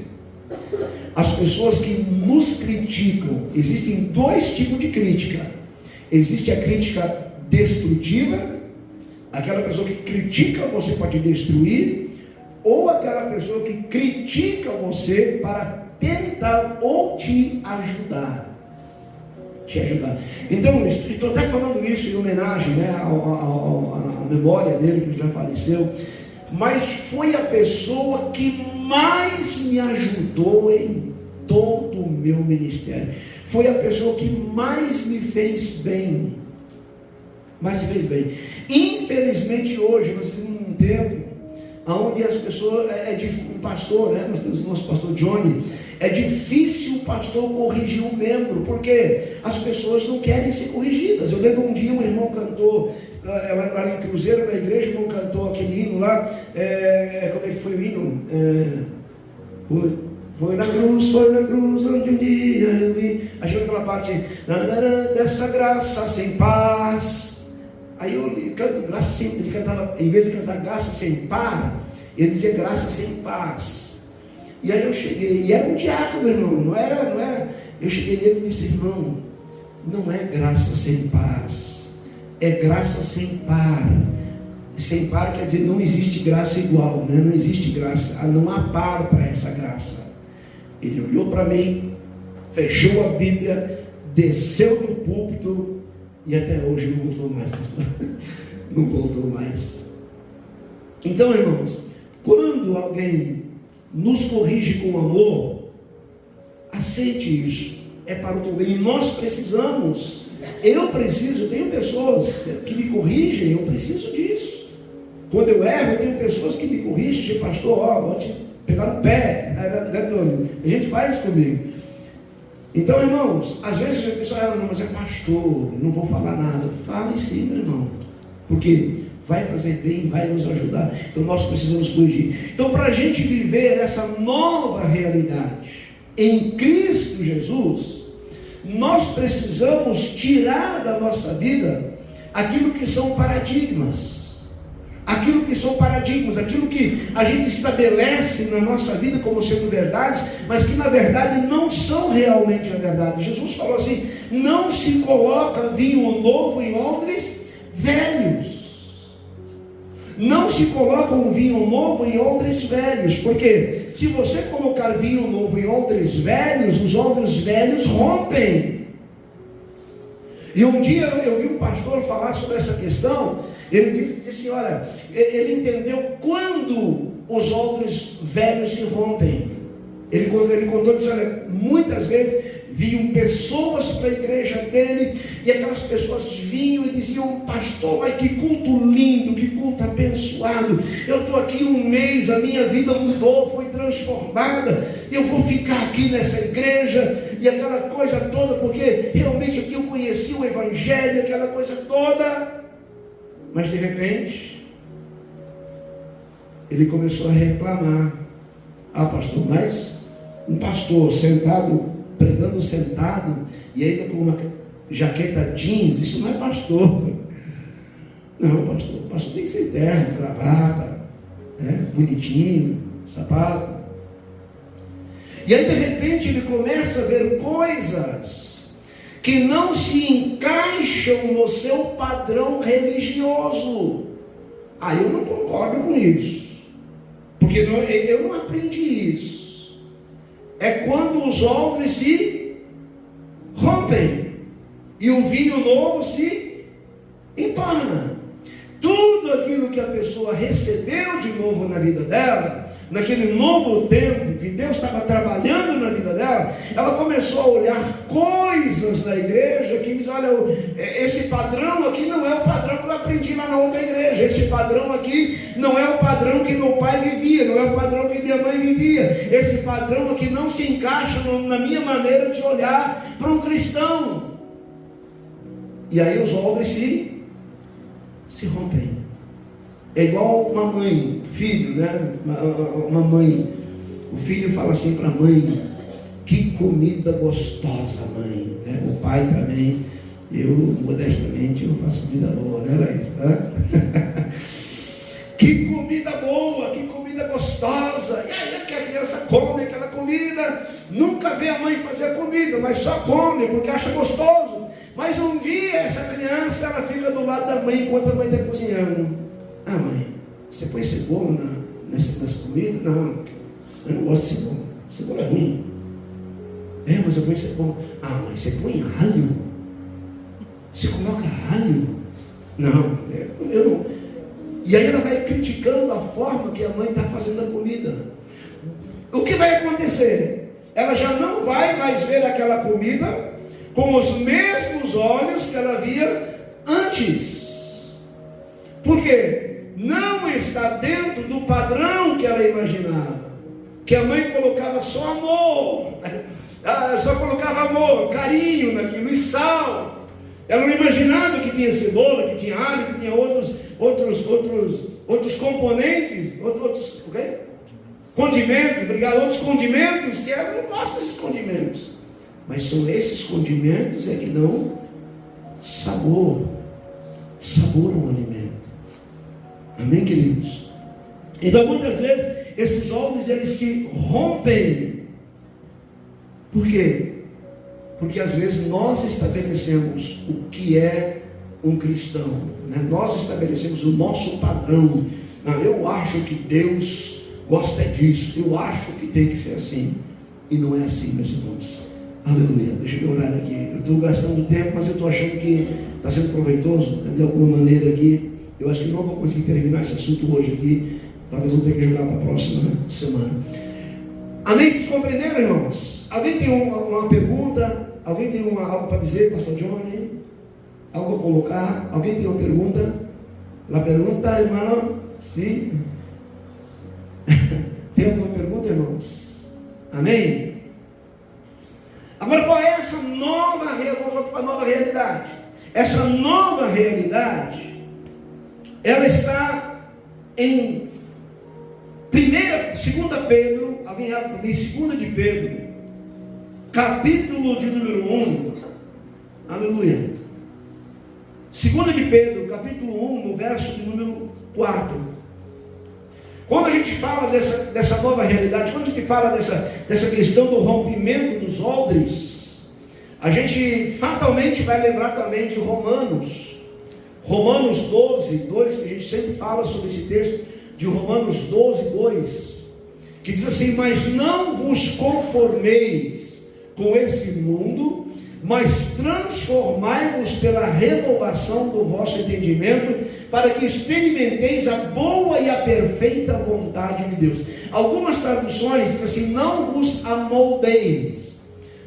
As pessoas que nos criticam, existem dois tipos de crítica. Existe a crítica destrutiva, aquela pessoa que critica você para te destruir, ou aquela pessoa que critica você para tentar ou te ajudar. Então, estou até falando isso em homenagem, né, à memória dele que já faleceu, mas foi a pessoa que mais me ajudou em todo o meu ministério. Foi a pessoa que mais me fez bem. Infelizmente hoje nós temos um tempo onde as pessoas, um pastor, né? Nós temos o nosso pastor Johnny. É difícil o pastor corrigir um membro, porque as pessoas não querem ser corrigidas. Eu lembro um dia um irmão cantou, lá em Cruzeiro, na igreja, o irmão cantou aquele hino lá, como é que foi o hino? Foi na cruz onde um dia eu vi. Achou aquela parte, dessa graça sem paz. Aí eu canto graça sem, ele cantava, em vez de cantar graça sem par, ele dizia graça sem paz. E aí eu cheguei, e era um diácono, irmão, não era. Eu cheguei nele e disse: irmão, não é graça sem paz, é graça sem par. Sem par quer dizer, não existe graça igual, né? Não existe graça, não há par para essa graça. Ele olhou para mim, fechou a Bíblia, desceu do púlpito e até hoje não voltou mais, pastor. Não voltou mais. Então, irmãos, quando alguém nos corrige com amor, aceite isso, é para o teu bem. E nós precisamos, eu tenho pessoas que me corrigem, eu preciso disso. Quando eu erro, eu tenho pessoas que me corrigem: pastor, vou te pegar no pé, né, Tony? A gente faz comigo. Então, irmãos, às vezes a pessoa não, mas é pastor, não vou falar nada. Fale sim, meu irmão, porque vai fazer bem, vai nos ajudar. Então nós precisamos corrigir. Então, para a gente viver essa nova realidade em Cristo Jesus, nós precisamos tirar da nossa vida aquilo que são paradigmas. Aquilo que a gente estabelece na nossa vida como sendo verdades, mas que na verdade não são realmente a verdade. Jesus falou assim: não se coloca vinho novo em odres velhos. Não se coloca um vinho novo em odres velhos, porque se você colocar vinho novo em odres velhos, os odres velhos rompem. E um dia eu vi um pastor falar sobre essa questão. Ele disse, olha, ele entendeu quando os odres velhos se rompem. Ele contou, disse, olha, muitas vezes vinham pessoas para a igreja dele, e aquelas pessoas vinham e diziam, pastor, mas que culto lindo, que culto abençoado, eu estou aqui um mês, a minha vida mudou, foi transformada, eu vou ficar aqui nessa igreja, e aquela coisa toda, porque realmente aqui eu conheci o evangelho, aquela coisa toda. Mas de repente ele começou a reclamar. Ah, pastor, mas um pastor sentado, pregando sentado, e ainda com uma jaqueta jeans, isso não é pastor. Não, pastor, o pastor tem que ser terno, gravata, né? Bonitinho, sapato. E aí de repente ele começa a ver coisas que não se encaixam no seu padrão religioso. Ah, eu não concordo com isso, porque eu não aprendi isso. É quando os odres se rompem e o vinho novo se emparna. Tudo aquilo que a pessoa recebeu de novo na vida dela, naquele novo tempo que Deus estava trabalhando na vida dela, ela começou a olhar coisas na igreja que diz, olha, esse padrão aqui não é o padrão que eu aprendi lá na outra igreja, esse padrão aqui não é o padrão que meu pai vivia, não é o padrão que minha mãe vivia, esse padrão aqui não se encaixa na minha maneira de olhar para um cristão. E aí os odres se rompem. É igual uma mãe, filho, né? Uma mãe, o filho fala assim para a mãe, que comida gostosa, mãe, né? O pai também, eu modestamente eu faço comida boa, né, Laís? Que comida boa, que comida gostosa. E aí que a criança come aquela comida, nunca vê a mãe fazer a comida, mas só come porque acha gostoso. Mas um dia essa criança, ela fica do lado da mãe enquanto a mãe está cozinhando. Ah, mãe, você põe cebola nessa comida? Não, eu não gosto de cebola. Cebola é ruim. É, mas eu ponho cebola. Ah, mãe, você põe alho? Você coloca alho? Não, eu não. E aí ela vai criticando a forma que a mãe está fazendo a comida. O que vai acontecer? Ela já não vai mais ver aquela comida com os mesmos olhos que ela via antes. Por quê? Não está dentro do padrão que ela imaginava. Que a mãe colocava só amor, só colocava amor, carinho naquilo e sal. Ela não imaginava que tinha cebola, que tinha alho, que tinha outros componentes, outros condimentos, obrigado, outros condimentos que ela não gosta desses condimentos. Mas são esses condimentos que dão sabor ao alimento. Amém, queridos? Então muitas vezes esses odres eles se rompem. Por quê? Porque às vezes nós estabelecemos o que é um cristão, né? Nós estabelecemos o nosso padrão. Não, eu acho que Deus gosta disso, eu acho que tem que ser assim. E não é assim, meus irmãos. Aleluia. Deixa eu orar aqui. Eu estou gastando tempo, mas eu estou achando que está sendo proveitoso, né? De alguma maneira aqui. Eu acho que não vou conseguir terminar esse assunto hoje aqui. Talvez eu tenha que jogar para a próxima semana. Amém? Vocês compreenderam, irmãos? Alguém tem uma pergunta? Alguém tem algo para dizer, pastor Johnny? Algo a colocar? Alguém tem uma pergunta? La pergunta, irmão? Sim? Tem alguma pergunta, irmãos? Amém? Agora, qual é essa nova realidade? Essa nova realidade, ela está em 2 Pedro, alguém abre para mim, 2 de Pedro, capítulo de número 1, aleluia. 2 de Pedro, capítulo 1, no verso de número 4. Quando a gente fala dessa nova realidade, quando a gente fala dessa questão do rompimento dos odres, a gente fatalmente vai lembrar também de Romanos 12, 2, que a gente sempre fala sobre esse texto, de Romanos 12, 2, que diz assim: mas não vos conformeis com esse mundo, mas transformai-vos pela renovação do vosso entendimento, para que experimenteis a boa e a perfeita vontade de Deus. Algumas traduções dizem assim: não vos amoldeis,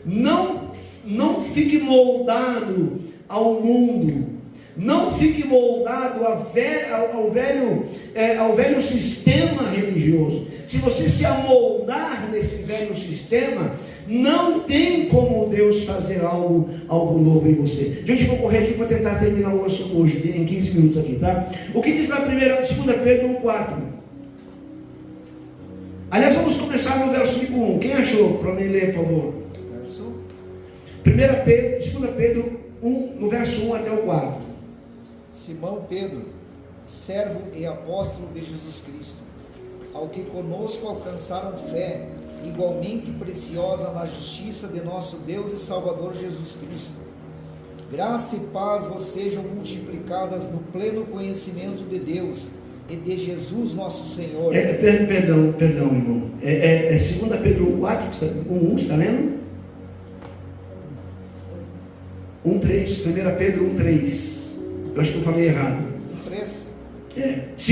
não fique moldado ao mundo, não fique moldado ao velho sistema religioso. Se você se amoldar nesse velho sistema, não tem como Deus fazer algo novo em você. Gente, vou correr aqui para tentar terminar o assunto hoje, em 15 minutos aqui, tá? O que diz na 2 Pedro 1,4? Aliás, vamos começar no versículo 1. Quem achou? Para mim ler, por favor. 2 Pedro 1, no verso 1 até o 4. Simão Pedro, servo e apóstolo de Jesus Cristo, ao que conosco alcançaram fé igualmente preciosa na justiça de nosso Deus e Salvador Jesus Cristo. Graça e paz vos sejam multiplicadas no pleno conhecimento de Deus e de Jesus nosso Senhor. Perdão, irmão. É 2 Pedro 1,4, 1, está lendo? 1,3, 1 Pedro 1,3. Eu acho que eu falei errado. 2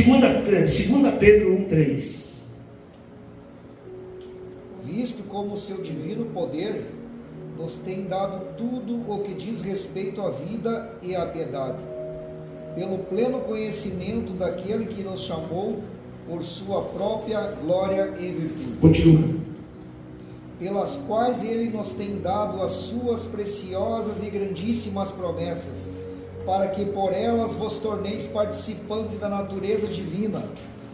Pedro 1,3. Visto como o seu divino poder nos tem dado tudo o que diz respeito à vida e à piedade, pelo pleno conhecimento daquele que nos chamou por sua própria glória e virtude. Continua. Pelas quais ele nos tem dado as suas preciosas e grandíssimas promessas, para que por elas vos torneis participantes da natureza divina,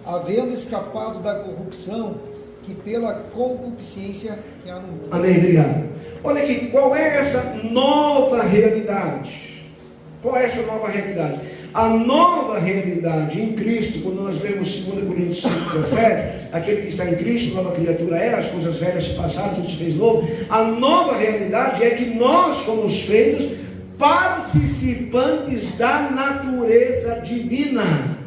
havendo escapado da corrupção que pela concupiscência que há no mundo. Amém, obrigado. Olha aqui, qual é essa nova realidade? Qual é essa nova realidade? A nova realidade em Cristo, quando nós vemos 2 Coríntios 5,17, aquele que está em Cristo, nova criatura é, as coisas velhas se passaram, tudo se fez novo. A nova realidade é que nós somos feitos participantes da natureza divina.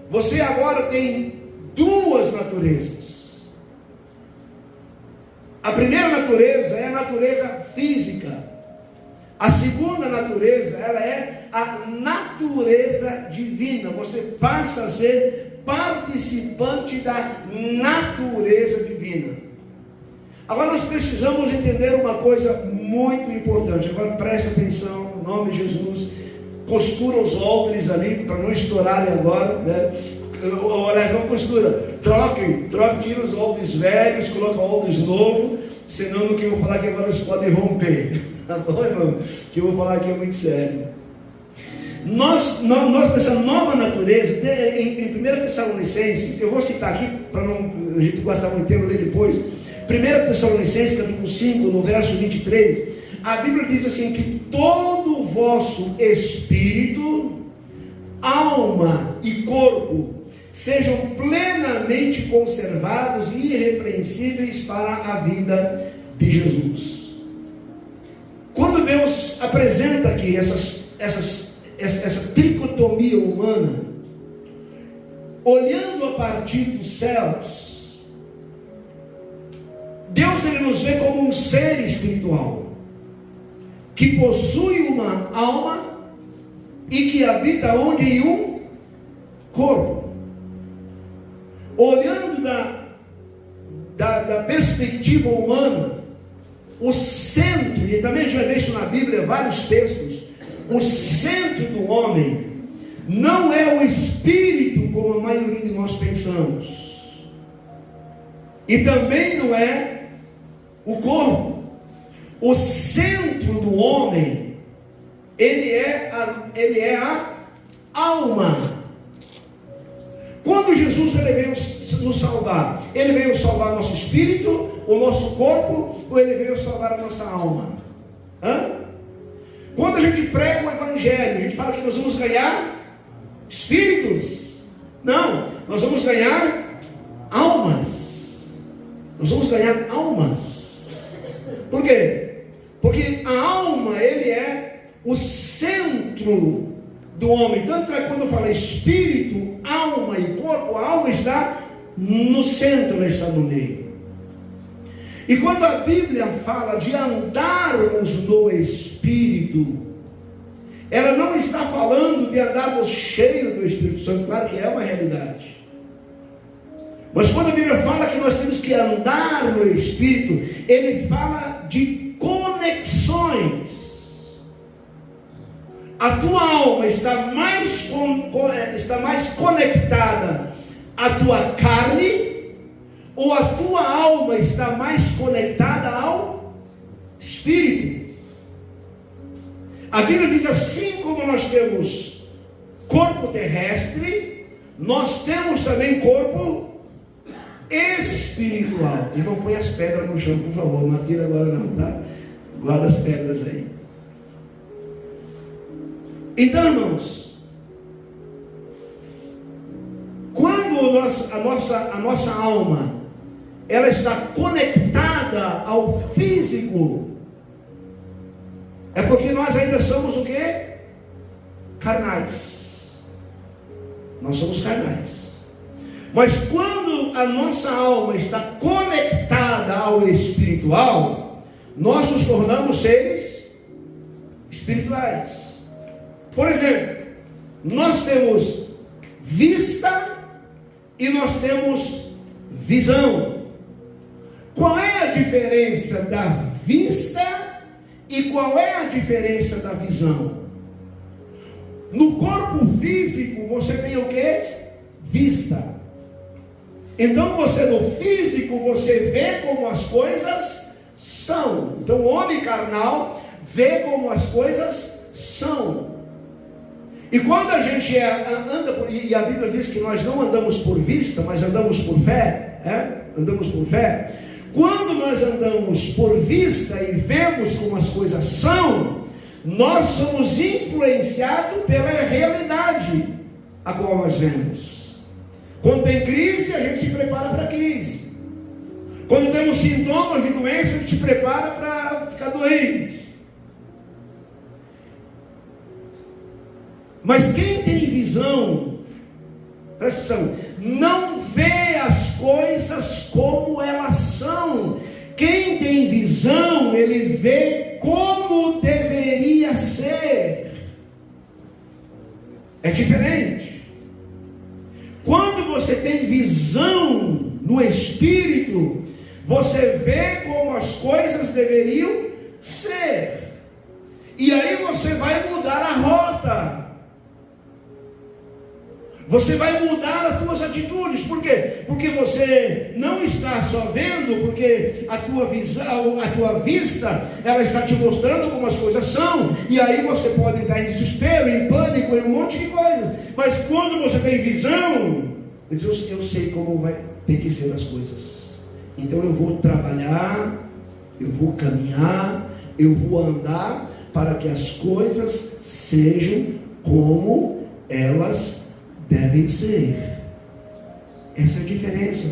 Você agora tem duas naturezas. A primeira natureza é a natureza física. A segunda natureza, ela é a natureza divina. Você passa a ser participante da natureza divina. Agora nós precisamos entender uma coisa muito importante. Agora presta atenção, em nome de Jesus. Costura os odres ali, para não estourarem agora, né? Aliás, não costura, troquem, tira os odres velhos, coloca odres novos, senão no que eu vou falar aqui agora eles podem romper, tá bom, irmão? O que eu vou falar aqui é muito sério. Nós nessa nova natureza, em 1 Tessalonicenses, eu vou citar aqui, para não a gente gastar muito tempo, ler depois, 1 Tessalonicenses, capítulo 5, no verso 23, a Bíblia diz assim, que todo o vosso espírito, alma e corpo sejam plenamente conservados e irrepreensíveis para a vinda de Jesus. Quando Deus apresenta aqui essa tricotomia humana, olhando a partir dos céus, Deus ele nos vê como um ser espiritual, que possui uma alma e que habita onde? Em um corpo. Olhando da perspectiva humana, o centro, e também já vejo na Bíblia vários textos, o centro do homem não é o espírito, como a maioria de nós pensamos, e também não é o corpo. O centro do homem, ele é a alma. Quando Jesus ele veio nos salvar, ele veio salvar nosso espírito, o nosso corpo, ou ele veio salvar a nossa alma? Quando a gente prega o evangelho, a gente fala que nós vamos ganhar espíritos? Não, nós vamos ganhar almas. Nós vamos ganhar almas. Por quê? Porque a alma, ele é o centro do homem. Tanto é que quando eu falo espírito, alma e corpo, a alma está no centro, ela está no meio. E quando a Bíblia fala de andarmos no Espírito, ela não está falando de andarmos cheios do Espírito Santo, claro que é uma realidade. Mas quando a Bíblia fala que nós temos que andar no Espírito, ele fala de conexões. A tua alma está mais conectada à tua carne, ou a tua alma está mais conectada ao Espírito? A Bíblia diz assim: como nós temos corpo terrestre, nós temos também corpo espiritual. E não põe as pedras no chão, por favor, não atira agora não, tá? Guarda as pedras aí. Então, irmãos, quando a nossa alma ela está conectada ao físico, é porque nós ainda somos o quê? Carnais. Nós somos carnais. Mas quando a nossa alma está conectada ao espiritual, nós nos tornamos seres espirituais. Por exemplo, nós temos vista e nós temos visão. Qual é a diferença da vista e qual é a diferença da visão? No corpo físico você tem o quê? Vista. Então você no físico você vê como as coisas são. Então o homem carnal vê como as coisas são. E quando a gente anda, e a Bíblia diz que nós não andamos por vista, mas andamos por fé, andamos por fé. Quando nós andamos por vista e vemos como as coisas são, nós somos influenciados pela realidade a qual nós vemos. Quando tem crise, a gente se prepara para a crise. Quando temos sintomas de doença, a gente se prepara para ficar doente. Mas quem tem visão, presta atenção, não vê as coisas como elas são. Quem tem visão, ele vê como deveria ser. É diferente. Quando você tem visão no Espírito, você vê como as coisas deveriam ser. E aí você vai mudar a rota. Você vai mudar as tuas atitudes. Por quê? Porque você não está só vendo, porque a tua visão, a tua vista, ela está te mostrando como as coisas são, e aí você pode entrar em desespero, em pânico, em um monte de coisas. Mas quando você tem visão, eu sei como vai ter que ser as coisas. Então eu vou trabalhar, eu vou caminhar, eu vou andar para que as coisas sejam como elas devem ser. Essa é a diferença.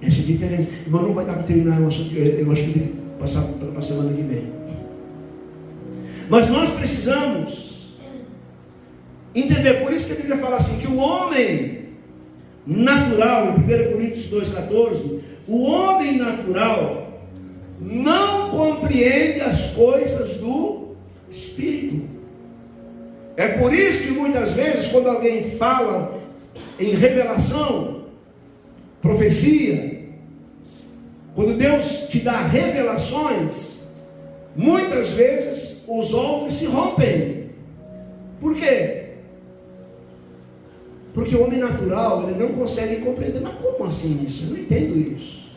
Essa é a diferença. Irmão, não vai dar para terminar, eu acho que eu tenho que passar para a semana que vem. Mas nós precisamos entender, por isso que a Bíblia fala assim, que o homem natural, em 1 Coríntios 2,14, o homem natural não compreende as coisas do Espírito. É por isso que muitas vezes, quando alguém fala em revelação, profecia, quando Deus te dá revelações, muitas vezes os homens se rompem. Por quê? Porque o homem natural, ele não consegue compreender. Mas como assim isso? Eu não entendo isso.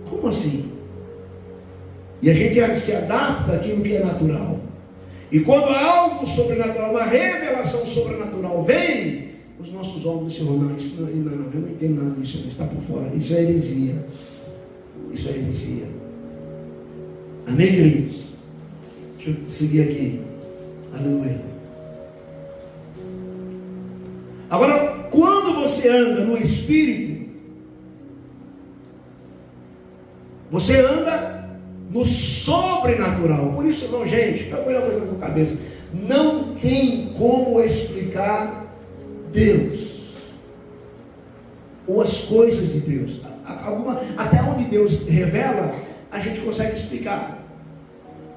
Como assim? E a gente se adapta àquilo que é natural. E quando algo sobrenatural, uma revelação sobrenatural vem, os nossos olhos se rompem. Não, eu não entendo nada disso, está por fora. Isso é heresia. Isso é heresia. Amém, queridos? Deixa eu seguir aqui. Aleluia. Agora, quando você anda no Espírito, você anda no sobrenatural. Por isso, irmão, gente, põe uma coisa na tua cabeça. Não tem como explicar Deus ou as coisas de Deus. até onde Deus revela, a gente consegue explicar.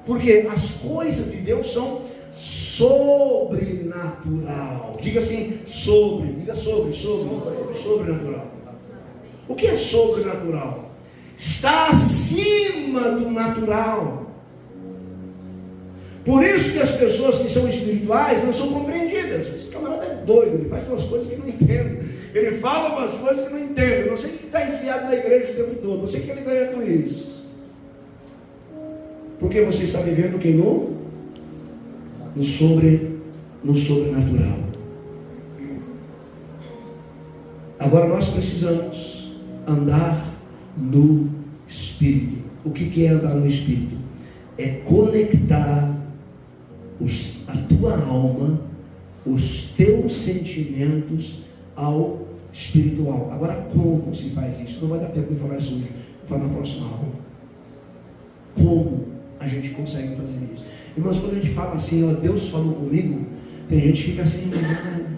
Porque as coisas de Deus são sobrenatural. Diga assim, diga sobrenatural. O que é sobrenatural? Está acima do natural. Por isso que as pessoas que são espirituais não são compreendidas. Esse camarada é doido, ele faz umas coisas que não entendo. Ele fala umas coisas que não entendo. Eu não sei o que está enfiado na igreja o tempo todo. Não sei o que ele ganha com isso. Porque você está vivendo o que no sobrenatural. Agora nós precisamos andar no Espírito. O que é andar no Espírito? É conectar a tua alma, os teus sentimentos ao espiritual. Agora, como se faz isso? Não vai dar tempo de falar isso hoje. Vou falar na próxima aula. Como a gente consegue fazer isso? Irmãos, quando a gente fala assim, ó, Deus falou comigo, tem gente que fica assim,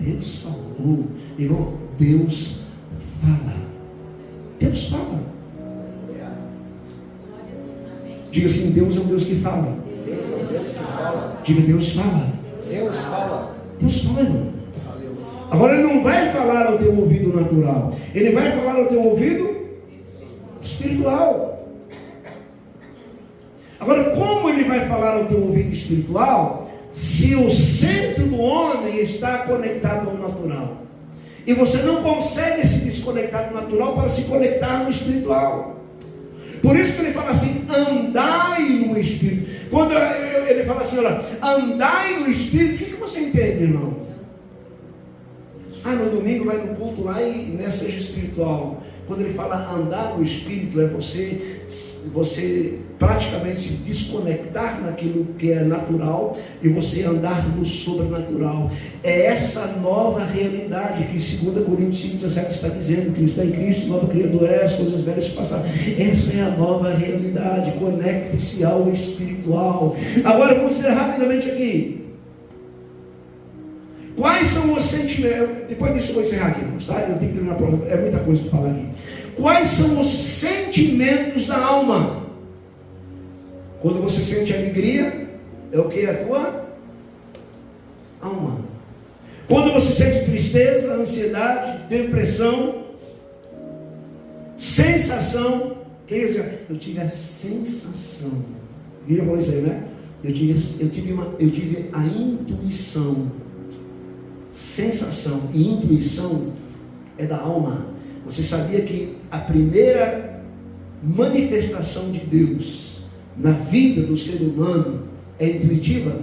Deus falou. Irmão, Deus fala. Deus fala. Diga assim, Deus é um Deus que fala. Deus é um Deus que fala. Diga, Deus fala. Deus fala. Deus fala, irmão. Agora ele não vai falar ao teu ouvido natural. Ele vai falar ao teu ouvido espiritual. Agora, como ele vai falar ao teu ouvido espiritual, se o centro do homem está conectado ao natural? E você não consegue se desconectar do natural para se conectar no espiritual. Por isso que ele fala assim, andai no Espírito. Quando ele fala assim, olha, andai no Espírito, o que você entende, irmão? No domingo vai no culto lá e seja espiritual. Quando ele fala andar no Espírito, é você praticamente se desconectar naquilo que é natural e você andar no sobrenatural. É essa nova realidade que 2 Coríntios 5,17 está dizendo, que está em Cristo, novo criador é, as coisas velhas se passaram. Essa é a nova realidade. Conecte-se ao espiritual. Agora vamos ver rapidamente aqui. Quais são os sentimentos? Depois disso eu vou encerrar aqui, irmãos, tá? Eu tenho que terminar a prova, é muita coisa para falar aqui. Quais são os sentimentos da alma? Quando você sente alegria, é o que? A tua alma. Quando você sente tristeza, ansiedade, depressão, sensação, quem diz? Eu tive a sensação. Ele falou isso aí, né? Eu tive a intuição. Sensação e intuição é da alma. Você sabia que a primeira manifestação de Deus na vida do ser humano é intuitiva?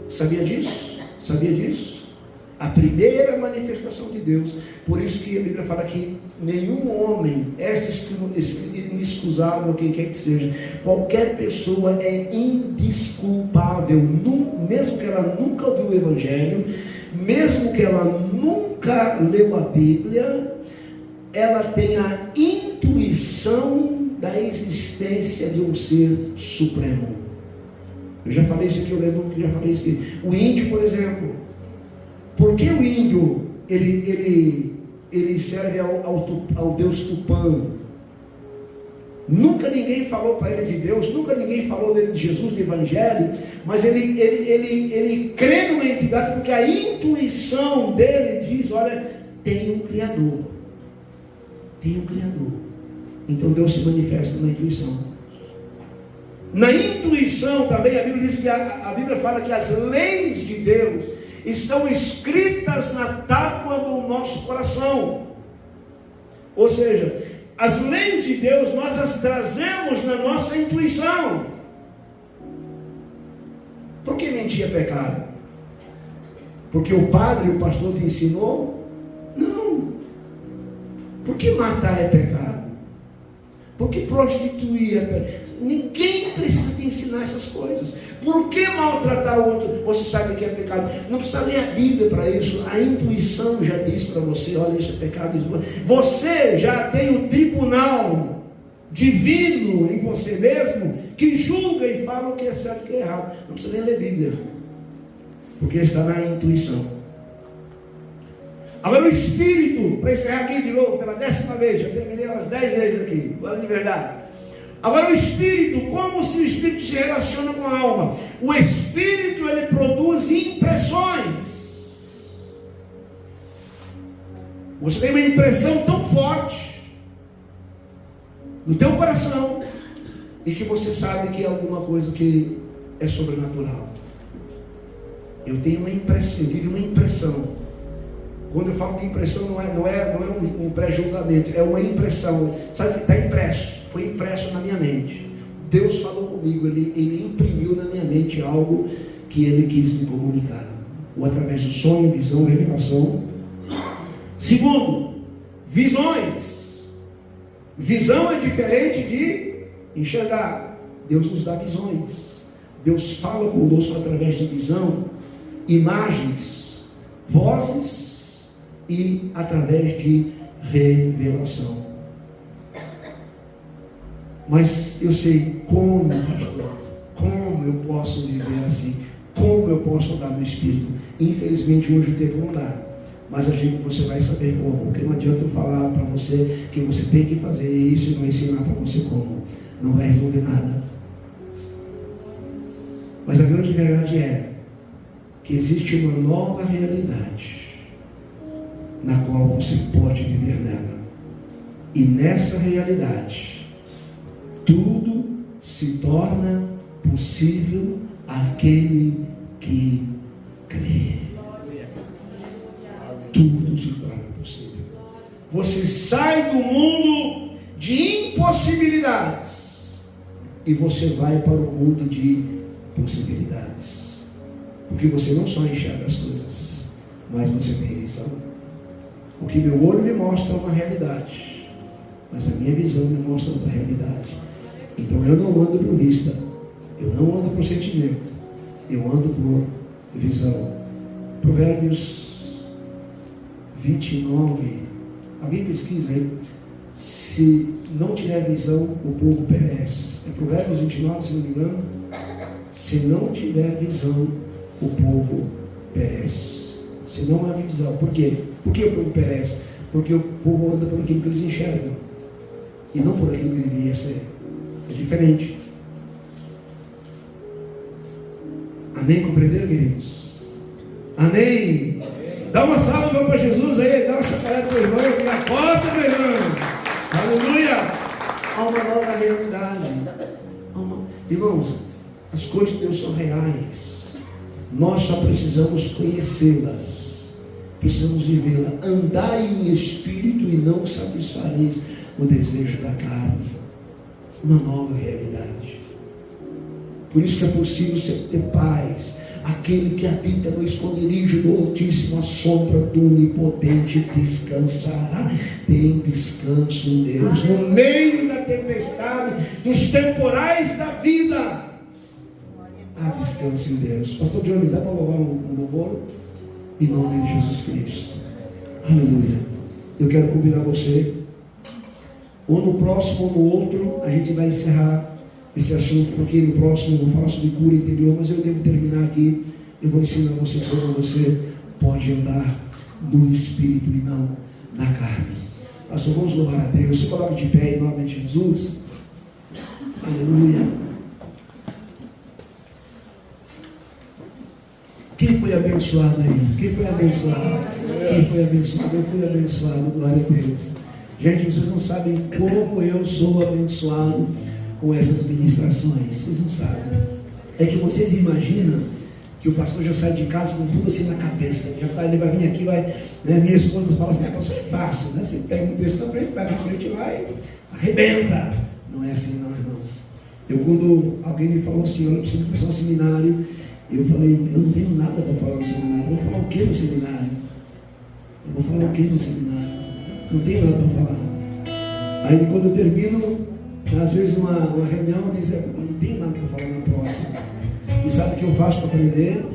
Sabia disso? Sabia disso? A primeira manifestação de Deus. Por isso que a Bíblia fala que nenhum homem é inexcusável, quem quer que seja. Qualquer pessoa é indesculpável, mesmo que ela nunca ouviu o Evangelho, mesmo que ela nunca leu a Bíblia, ela tem a intuição da existência de um ser supremo. Eu já falei isso aqui, eu lembro que já falei isso aqui. O índio, por exemplo, por que o índio ele serve ao Deus Tupã? Nunca ninguém falou para ele de Deus, nunca ninguém falou dele de Jesus, do Evangelho, mas ele crê numa entidade porque a intuição dele diz, olha, tem um Criador. Tem um Criador. Então Deus se manifesta na intuição. Na intuição também a Bíblia diz que a Bíblia fala que as leis de Deus estão escritas na tábua do nosso coração. Ou seja, as leis de Deus nós as trazemos na nossa intuição. Por que mentir é pecado? Porque o padre, o pastor te ensinou? Não. Por que matar é pecado? Por que prostituir é pecado? Ninguém precisa te ensinar essas coisas. Por que maltratar o outro? Você sabe que é pecado. Não precisa ler a Bíblia para isso. A intuição já diz para você, olha, isso é pecado. Você já tem o tribunal divino em você mesmo, que julga e fala o que é certo e o que é errado. Não precisa nem ler a Bíblia, porque está na intuição. Agora o Espírito, para encerrar aqui de novo, pela 10ª vez, já terminei umas 10 vezes aqui, agora de verdade. Agora o Espírito, como se o Espírito se relaciona com a alma? O Espírito, ele produz impressões. Você tem uma impressão tão forte no teu coração, e que você sabe que é alguma coisa que é sobrenatural. Eu tenho uma impressão, eu tive uma impressão. Quando eu falo de impressão, não é um pré-julgamento, é uma impressão. Sabe que está impresso, foi impresso na minha mente. Deus falou comigo, ele imprimiu na minha mente algo que ele quis me comunicar, ou através de sonho, visão, revelação. Segundo, visões. Visão é diferente de enxergar. Deus nos dá visões. Deus fala conosco através de visão, imagens, vozes e através de revelação. Mas eu sei como, pastor, como eu posso viver assim, como eu posso andar no Espírito. Infelizmente hoje o tempo não dá, mas você vai saber como, porque não adianta eu falar para você que você tem que fazer isso e não ensinar para você como. Não vai resolver nada. Mas a grande verdade é que existe uma nova realidade na qual você pode viver nela. E nessa realidade, tudo se torna possível àquele que crê. Tudo se torna possível. Você sai do mundo de impossibilidades e você vai para o mundo de possibilidades. Porque você não só enxerga as coisas, mas você tem visão. O que meu olho me mostra é uma realidade, mas a minha visão me mostra outra realidade. Então eu não ando por vista, eu não ando por sentimento, eu ando por visão. Provérbios 29, alguém pesquisa aí? Se não tiver visão, o povo perece. É Provérbios 29, se não me engano. Se não tiver visão, o povo perece. Se não há visão, por quê? Por que o povo perece? Porque o povo anda por aquilo que eles enxergam e não por aquilo que deveria ser. É diferente. Amém? Compreenderam, queridos? Amém? Dá uma salva para Jesus aí, dá uma chacoalhada para o irmão e a porta, meu irmão. Aleluia! Há uma nova realidade. Irmãos, as coisas de Deus são reais. Nós só precisamos conhecê-las. Precisamos vivê-la. Andai em espírito e não satisfareis o desejo da carne. Uma nova realidade. Por isso que é possível ter paz. Aquele que habita no esconderijo do Altíssimo, a sombra do Onipotente descansará. Tem descanso em Deus. No meio da tempestade, dos temporais da vida, há descanso em Deus. Pastor Johnny, dá para louvar um louvor? Em nome de Jesus Cristo. Aleluia. Eu quero convidar você, ou no próximo ou no outro, a gente vai encerrar esse assunto, porque no próximo eu vou falar sobre cura interior, mas eu devo terminar aqui. Eu vou ensinar você como você pode andar no Espírito e não na carne. Pastor, vamos louvar a Deus. Você coloca de pé em nome de Jesus. Aleluia. Quem foi abençoado aí? Quem foi abençoado? Quem foi abençoado? Eu fui abençoado, glória a Deus. Gente, vocês não sabem como eu sou abençoado com essas ministrações. Vocês não sabem. É que vocês imaginam que o pastor já sai de casa com tudo assim na cabeça. Ele vai vir aqui, vai, né? Minha esposa fala assim, negócio é fácil, né? Você pega um texto na frente, pega na frente lá e arrebenta. Não é assim não, irmãos. Quando alguém me falou assim, eu preciso começar um seminário, eu falei, eu não tenho nada para falar no seminário. Eu vou falar o que no seminário? Eu vou falar o que no seminário? Não tenho nada para falar. Aí quando eu termino, às vezes uma reunião, eu diz, não tenho nada para falar na próxima. E sabe o que eu faço para aprender?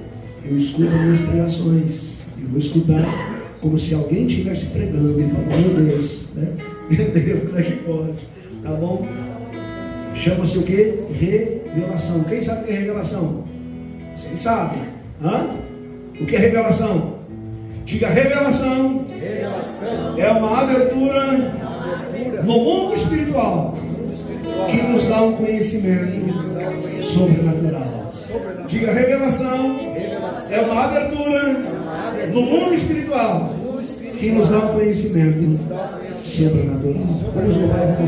Eu escuto as minhas pregações. Eu vou escutar como se alguém estivesse pregando e falando, meu Deus, né? Meu Deus, como é que pode? Tá bom? Chama-se o quê? Revelação. Quem sabe o que é revelação? Vocês sabem. Hã? O que é revelação? Diga: revelação é uma abertura no mundo espiritual que nos dá um conhecimento sobrenatural. Diga: revelação é uma abertura no mundo espiritual que nos dá um conhecimento sobrenatural. Vamos orar com